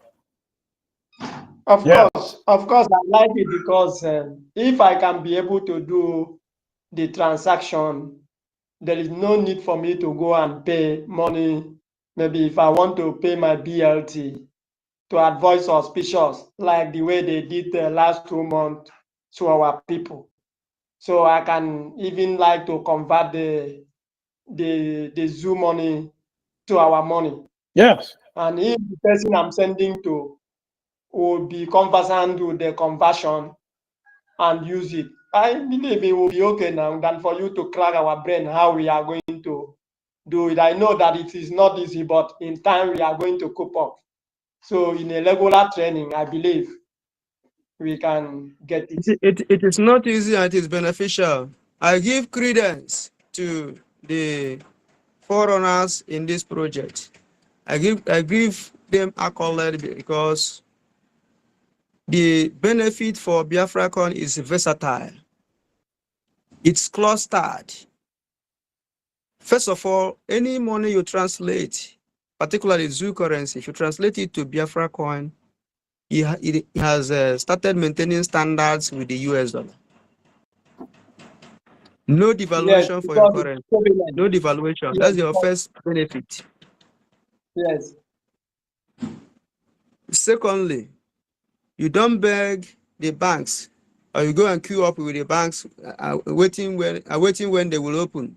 Of course, I like it because if I can be able to do the transaction, there is no need for me to go and pay money. Maybe if I want to pay my BLT to avoid suspicious, like the way they did the last 2 months to our people. So I can even like to convert the zoo money to our money. Yes. And if the person I'm sending to will be conversant with the conversion and use it, I believe it will be okay now than for you to crack our brain how we are going to do it. I know that it is not easy, but in time we are going to cope up. So in a regular training, I believe we can get it. It is not easy and it is beneficial. I give credence to the forerunners in this project. I give them accolade because the benefit for BiafraCon is versatile. It's clustered. First of all, any money you translate particularly Zoo currency, if you translate it to Biafra coin, it has started maintaining standards with the US dollar. No devaluation for your because it's currency. prevalent. No devaluation. Yes, That's your first benefit. yes. Secondly, you don't beg the banks, or you go and queue up with the banks, waiting when they will open,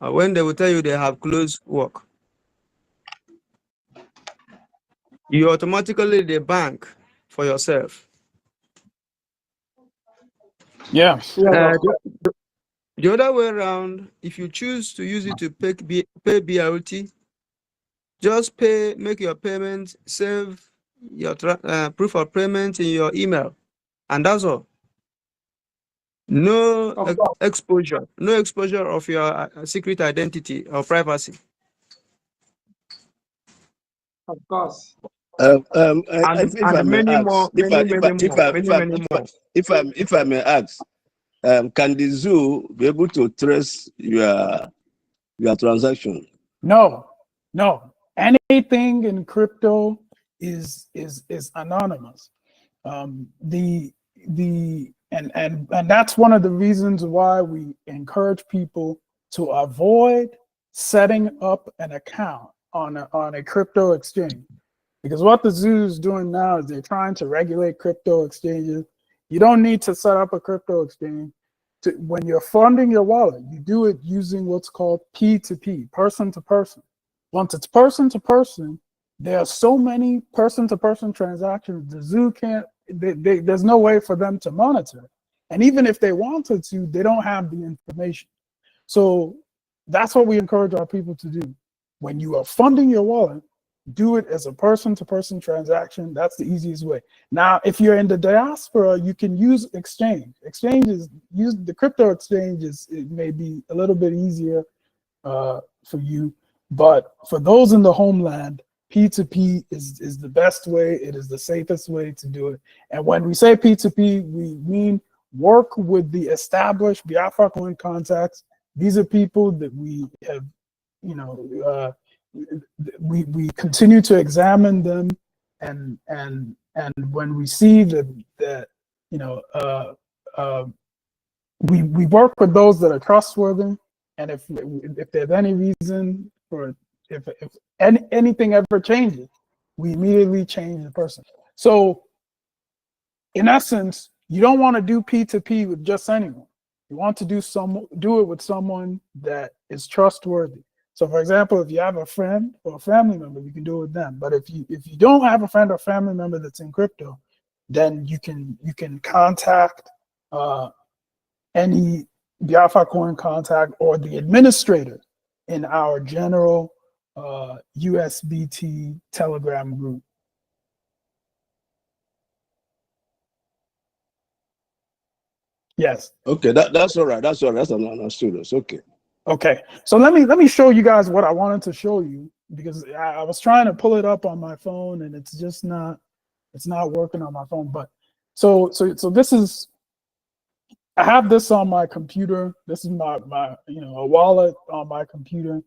or when they will tell you they have closed work. You automatically the bank for yourself. Yes. The other way around, if you choose to use it to pay BRT, just make your payment, save your proof of payment in your email, and that's all. No exposure of your secret identity or privacy. Of course. If I may Many more, ask, if I may ask, can the zoo be able to trace your transaction? No, anything in crypto is anonymous. And that's one of the reasons why we encourage people to avoid setting up an account on a crypto exchange, because what the zoo is doing now is they're trying to regulate crypto exchanges. You don't need to set up a crypto exchange. When you're funding your wallet, you do it using what's called P2P, person to person. Once it's person to person, there are so many person to person transactions, the zoo can't, there's no way for them to monitor. And even if they wanted to, they don't have the information. So that's what we encourage our people to do. When you are funding your wallet, do it as a person to person transaction. That's the easiest way. Now, if you're in the diaspora, you can use exchange. Use the crypto exchanges. It may be a little bit easier for you, but for those in the homeland, P2P is the best way. It is the safest way to do it. And when we say P2P, we mean work with the established Biafra coin contacts. These are people that we have, we continue to examine them, and when we see that we work with those that are trustworthy, and if there's any reason for if anything ever changes, we immediately change the person. So in essence, you don't want to do P2P with just anyone. You want to do it with someone that is trustworthy. So for example, if you have a friend or a family member, you can do it with them. But if you don't have a friend or family member that's in crypto, then you can contact any Biafra coin contact or the administrator in our general USBT Telegram group. Yes. Okay, that's all right. That's all right. That's understood. It's okay. Okay, so let me show you guys what I wanted to show you, because I was trying to pull it up on my phone and it's just not working on my phone. But so this is, I have this on my computer. This is my a wallet on my computer,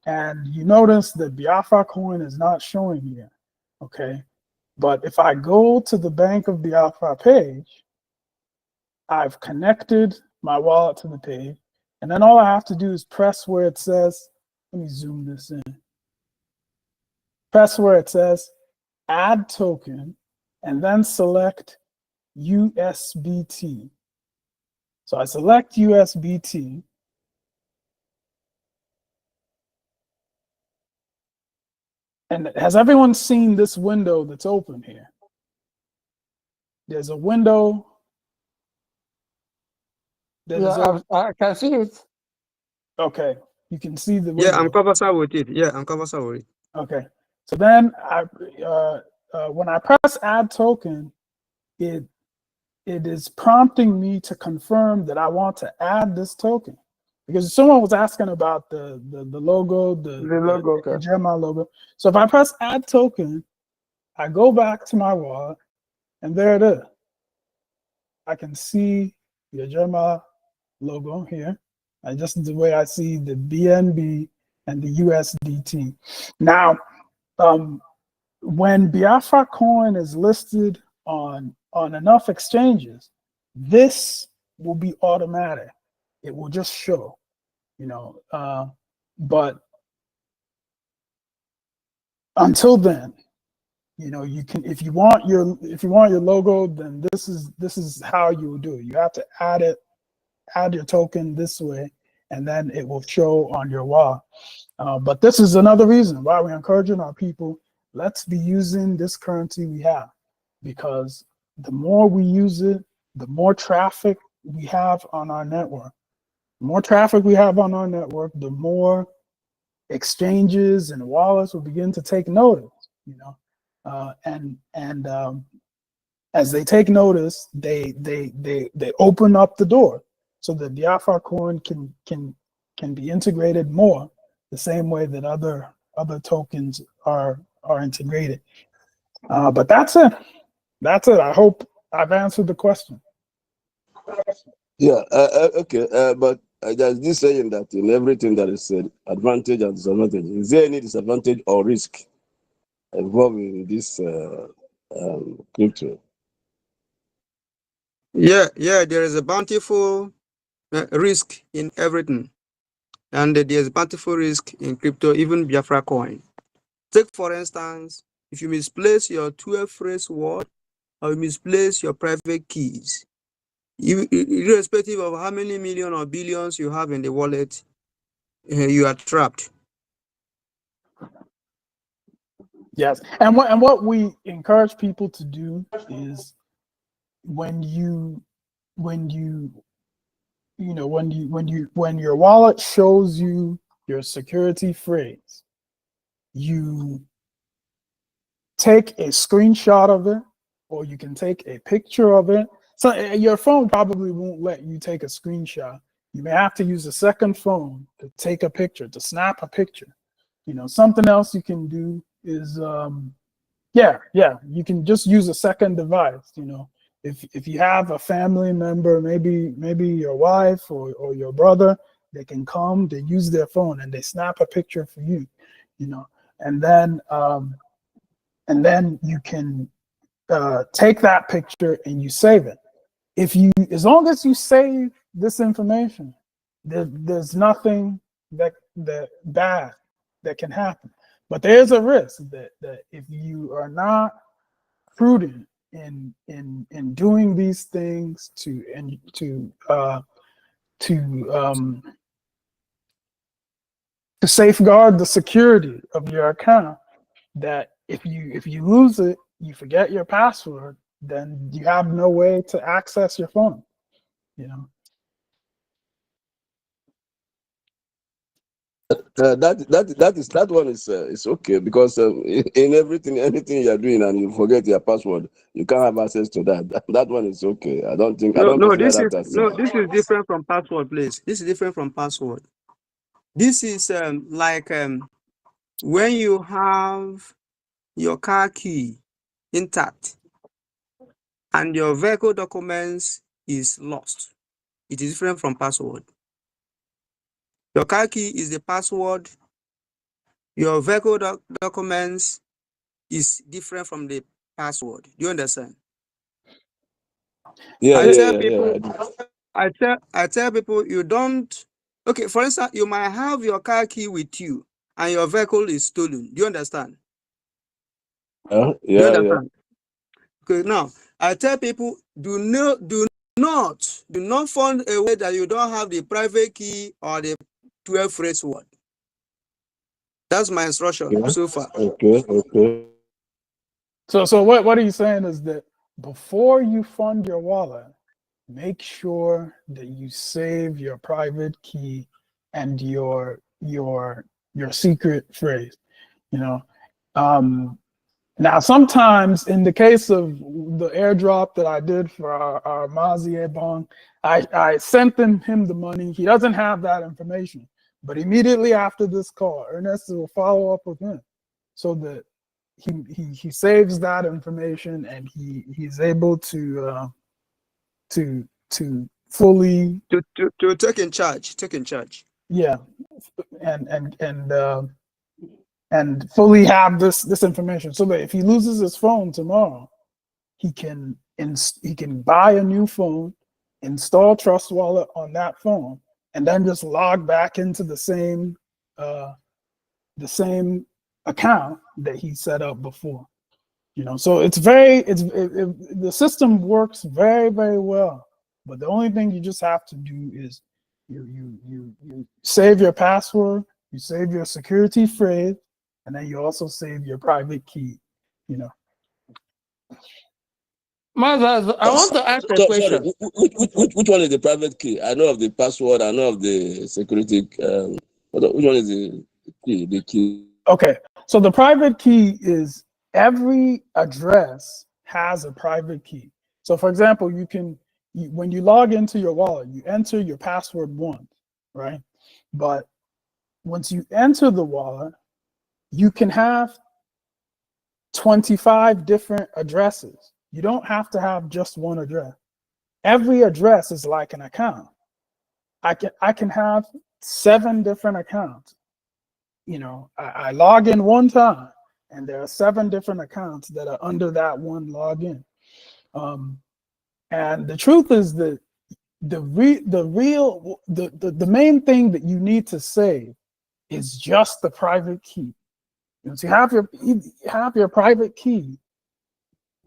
and you notice that Biafra coin is not showing here. Okay, but if I go to the Bank of Biafra page, I've connected my wallet to the page. And then all I have to do is press where it says, let me zoom this in. Press where it says add token, and then select USBT. So I select USBT. And has everyone seen this window that's open here? There's a window. I can see it. Okay, you can see the window. Yeah, I'm conversant with it. Yeah, I'm conversant with it. Okay, so then when I press add token, it is prompting me to confirm that I want to add this token, because someone was asking about the logo, the logo, okay. the Jeremiah logo. So if I press add token, I go back to my wallet, and there it is. I can see the Jeremiah logo here. And just the way I see the BNB and the USDT. Now, when Biafra coin is listed on enough exchanges, this will be automatic. It will just show, but until then, you can, if you want your logo, then this is how you will do it. You have to add your token this way, and then it will show on your wall. But this is another reason why we're encouraging our people, let's be using this currency we have, because the more we use it, the more traffic we have on our network. The more traffic we have on our network, the more exchanges and wallets will begin to take notice, as they take notice, they open up the door so that Biafra coin can be integrated more the same way that other tokens are integrated. But that's it. I hope I've answered the question. Yeah, okay, but there's this saying that in everything that is said, advantage and disadvantage. Is there any disadvantage or risk involved in this crypto? Yeah, there is a bountiful risk in everything. And there's bountiful risk in crypto, even Biafra coin. Take, for instance, if you misplace your 12-phrase word or you misplace your private keys, irrespective of how many million or billions you have in the wallet, you are trapped. Yes, and what we encourage people to do is when your wallet shows you your security phrase, you take a screenshot of it, or you can take a picture of it. So your phone probably won't let you take a screenshot. You may have to use a second phone to take a picture, to snap a picture. Something else you can do is, you can just use a second device. If you have a family member, maybe your wife or your brother, they can come, they use their phone and they snap a picture for you, and then you can take that picture and you save it. As long as you save this information, there's nothing that bad that can happen. But there's a risk that if you are not prudent in doing these things to safeguard the security of your account, that if you lose it, you forget your password, then you have no way to access your phone. That one is okay, because in anything you're doing and you forget your password, you can't have access to that. That one is okay. I don't consider that as this is different from password, please. This is different from password. This is when you have your car key intact and your vehicle documents is lost. It is different from password. Your car key is the password. Your vehicle documents is different from the password. Do you understand? Yeah, I tell people you don't. Okay, for instance, you might have your car key with you and your vehicle is stolen. Do you understand? Do you understand? Okay, now I tell people do not find a way that you don't have the private key or the 12-phrase word. That's my instruction so far. Okay. So what are you saying is that before you fund your wallet, make sure that you save your private key and your secret phrase. Now, sometimes in the case of the airdrop that I did for our Mazie Bong, I sent him the money. He doesn't have that information, but immediately after this call, Ernest will follow up with him so that he saves that information and he's able to fully to take in charge. Yeah, and fully have this information, so that if he loses his phone tomorrow, he can buy a new phone, install Trust Wallet on that phone, and then just log back into the same account that he set up before. So the system works very, very well. But the only thing you just have to do is you save your password, you save your security phrase, and then you also save your private key. Mazaz, I want to ask a question. Sorry, which one is the private key? I know of the password, I know of the security. Which one is the key? The key. Okay, so the private key is every address has a private key. So for example, when you log into your wallet, you enter your password once, right? But once you enter the wallet, you can have 25 different addresses. You don't have to have just one address. Every address is like an account. I can have 7 different accounts. I log in one time, and there are 7 different accounts that are under that one login. And the truth is that the main thing that you need to save is just the private key. Once you have your private key,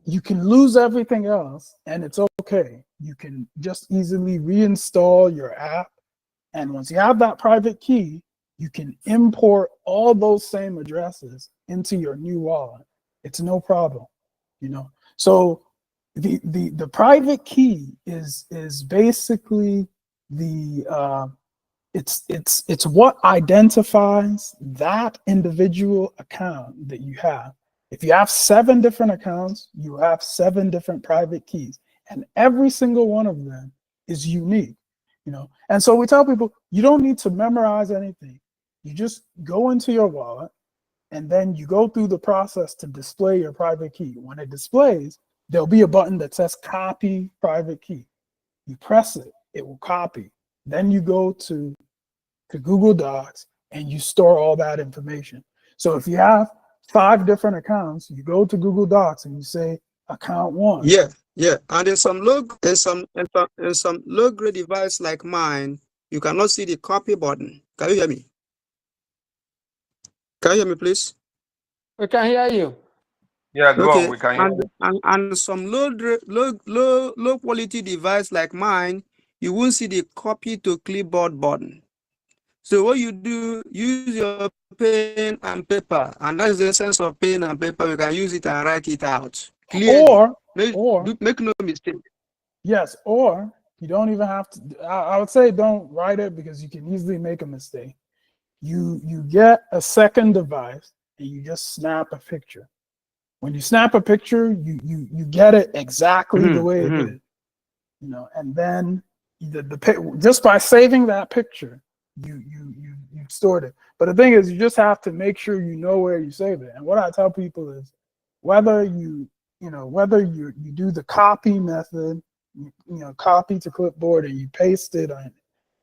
you can lose everything else, and it's okay. You can just easily reinstall your app, and once you have that private key, you can import all those same addresses into your new wallet. It's no problem, So the private key is basically it's what identifies that individual account that you have. If you have 7 different accounts, you have 7 different private keys, and every single one of them is unique. And so we tell people, you don't need to memorize anything. You just go into your wallet, and then you go through the process to display your private key. When it displays, there'll be a button that says copy private key. You press it, it will copy. Then you go to Google Docs and you store all that information. So if you have 5 different accounts, you go to Google Docs and you say account 1. Yeah. And in some low grade device like mine, you cannot see the copy button. Can you hear me? Can you hear me, please? We can hear you. Yeah, go Okay. on. We can hear you. And some low quality device like mine, you won't see the copy to clipboard button. So what you do, use your pen and paper, and that's the essence of pen and paper. You can use it and write it out clearly. Make no mistake. Yes, or you don't even have to. I would say don't write it, because you can easily make a mistake. You get a second device and you just snap a picture. When you snap a picture, you get it exactly the way it is. And then just by saving that picture, you stored it. But the thing is, you just have to make sure you know where you save it. And what I tell people is, whether you do the copy method, copy to clipboard, and you paste it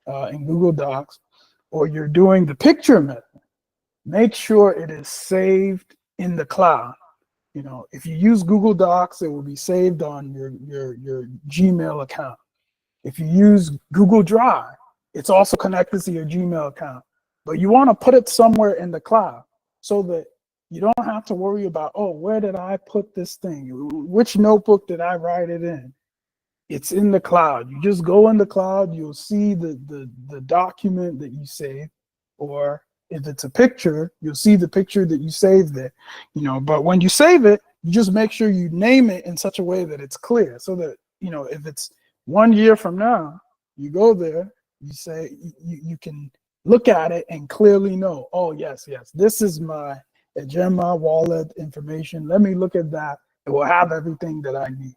in Google Docs, or you're doing the picture method, make sure it is saved in the cloud. If you use Google Docs, it will be saved on your Gmail account. If you use Google Drive, it's also connected to your Gmail account. But you want to put it somewhere in the cloud, so that you don't have to worry about, oh, where did I put this thing? Which notebook did I write it in? It's in the cloud. You just go in the cloud, you'll see the document that you saved, or if it's a picture, you'll see the picture that you saved there. But when you save it, you just make sure you name it in such a way that it's clear, so that, if it's 1 year from now, you go there, you say, you can look at it and clearly know, oh, yes, this is my Ejema wallet information. Let me look at that. It will have everything that I need.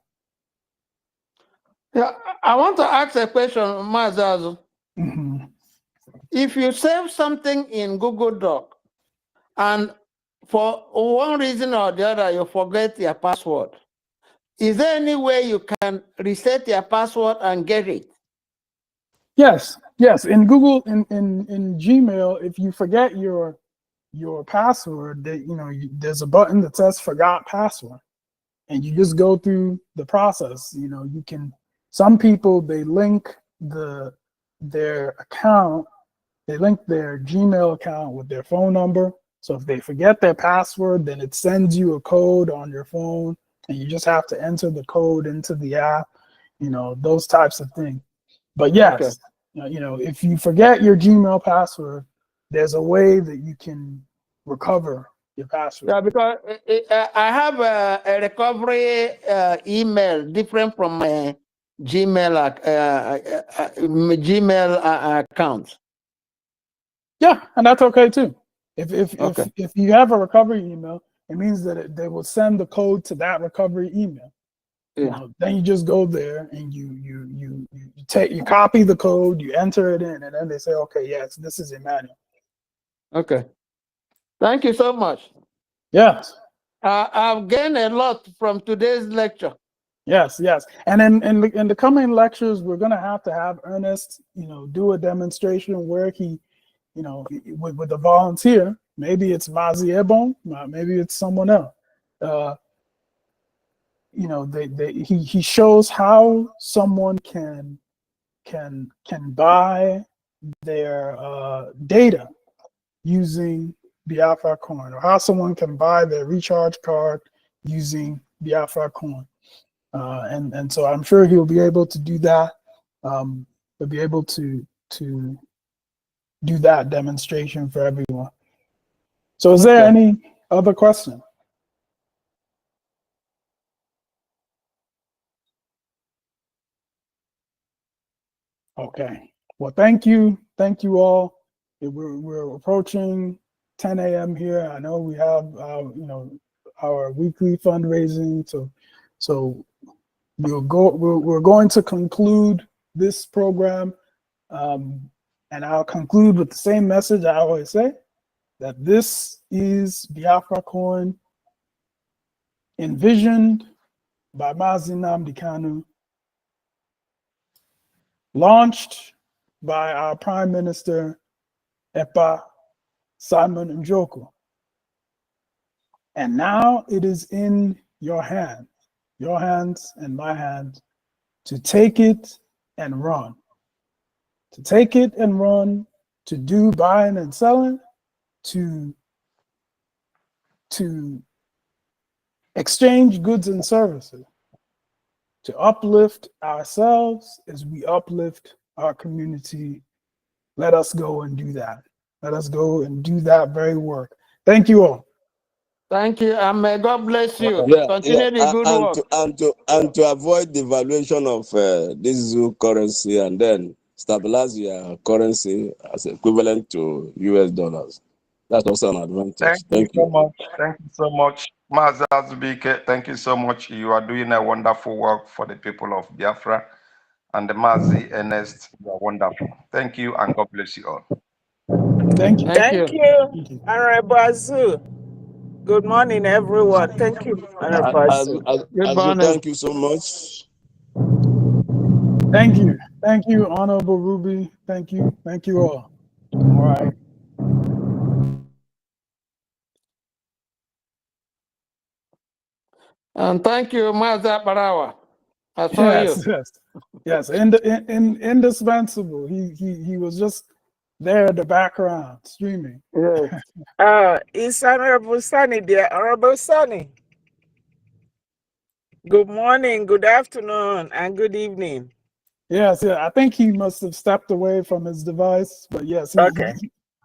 Yeah, I want to ask a question, Mazazu. If you save something in Google Doc, and for one reason or the other you forget your password, is there any way you can reset your password and get it? Yes, yes. In Google, in Gmail, if you forget your password, there's a button that says "Forgot Password," and you just go through the process. You can. Some people they link their account, they link their Gmail account with their phone number. So if they forget their password, then it sends you a code on your phone, and you just have to enter the code into the app. Those types of things. But yes, if you forget your Gmail password, there's a way that you can recover your password. Yeah, because I have a recovery email different from my Gmail account. Yeah, and that's okay too. If you have a recovery email, it means that they will send the code to that recovery email. Yeah. Then you just go there and you copy the code, you enter it in, and then they say, okay, yes, this is Emmanuel. Okay. Thank you so much. Yes. I've gained a lot from today's lecture. Yes, yes. And in the coming lectures, we're going to have Ernest, do a demonstration where he, with a volunteer. Maybe it's Mazi Ebon, maybe it's someone else. He shows how someone can buy their data using Biafra coin, or how someone can buy their recharge card using Biafra coin. And so I'm sure he'll be able to do that. He'll be able to do that demonstration for everyone. So is there any other question? Okay. Well, thank you. Thank you all. We're approaching 10 a.m. here. I know we have, our weekly fundraising. So we're going to conclude this program. And I'll conclude with the same message I always say, that this is Biafra Coin, envisioned by Mazi Nnamdi Kanu, launched by our Prime Minister, Epa Simon Njoku. And now it is in your hands and my hands, to take it and run. To take it and run, to do buying and selling, to exchange goods and services, to uplift ourselves as we uplift our community. Let us go and do that. Let us go and do that very work. Thank you all. Thank you, and may God bless you. Yeah, Continue the good and work. to avoid the valuation of this zoo currency, and then stabilize your currency as equivalent to US dollars. That's also an advantage. Thank you so Thank you. much. Thank you so much. Mazi Usbt, thank you so much. You are doing a wonderful work for the people of Biafra. And the Mazi Ernest, you are wonderful. Thank you, and God bless you all. Thank you. Thank you, Honorable Azu. Good morning, everyone. Thank you, Honorable Azu. Good morning. Thank you so much. Thank you. Thank you, Honorable Ruby. Thank you. Thank you all. All right. And thank you, Maza Barawa. I saw you. Yes. Indispensable. He was just there in the background streaming. Yes. It's Honorable Sunny there. Honorable Sunny. Good morning, good afternoon, and good evening. Yes, yeah. I think he must have stepped away from his device, but yes,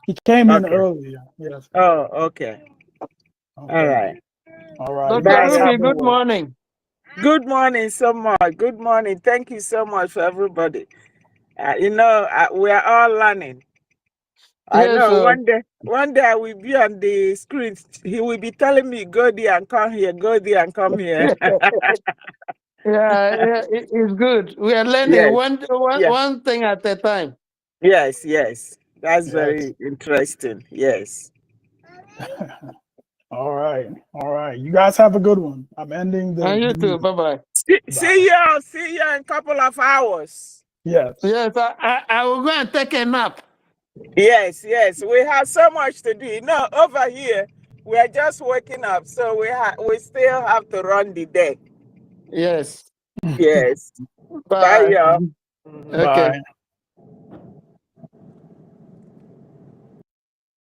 he came in earlier. Yes. Oh, okay. All right. All right. Dr. Ruby, good morning. Good morning so much. Good morning. Thank you so much for everybody. We are all learning. I Yes, know one day I will be on the screen. He will be telling me, go there and come here, go there and come here. Yeah, it's good. We are learning Yes. one thing at a time. Yes. That's very interesting. Yes. All right. You guys have a good one. I'm ending the. And you too. Bye-bye. See you in a couple of hours. Yes. Yes, I will go and take a nap. Yes, we have so much to do. No, over here we are just waking up, so we still have to run the day. Yes. Yes. Bye, Bye. y'all. Okay. Bye.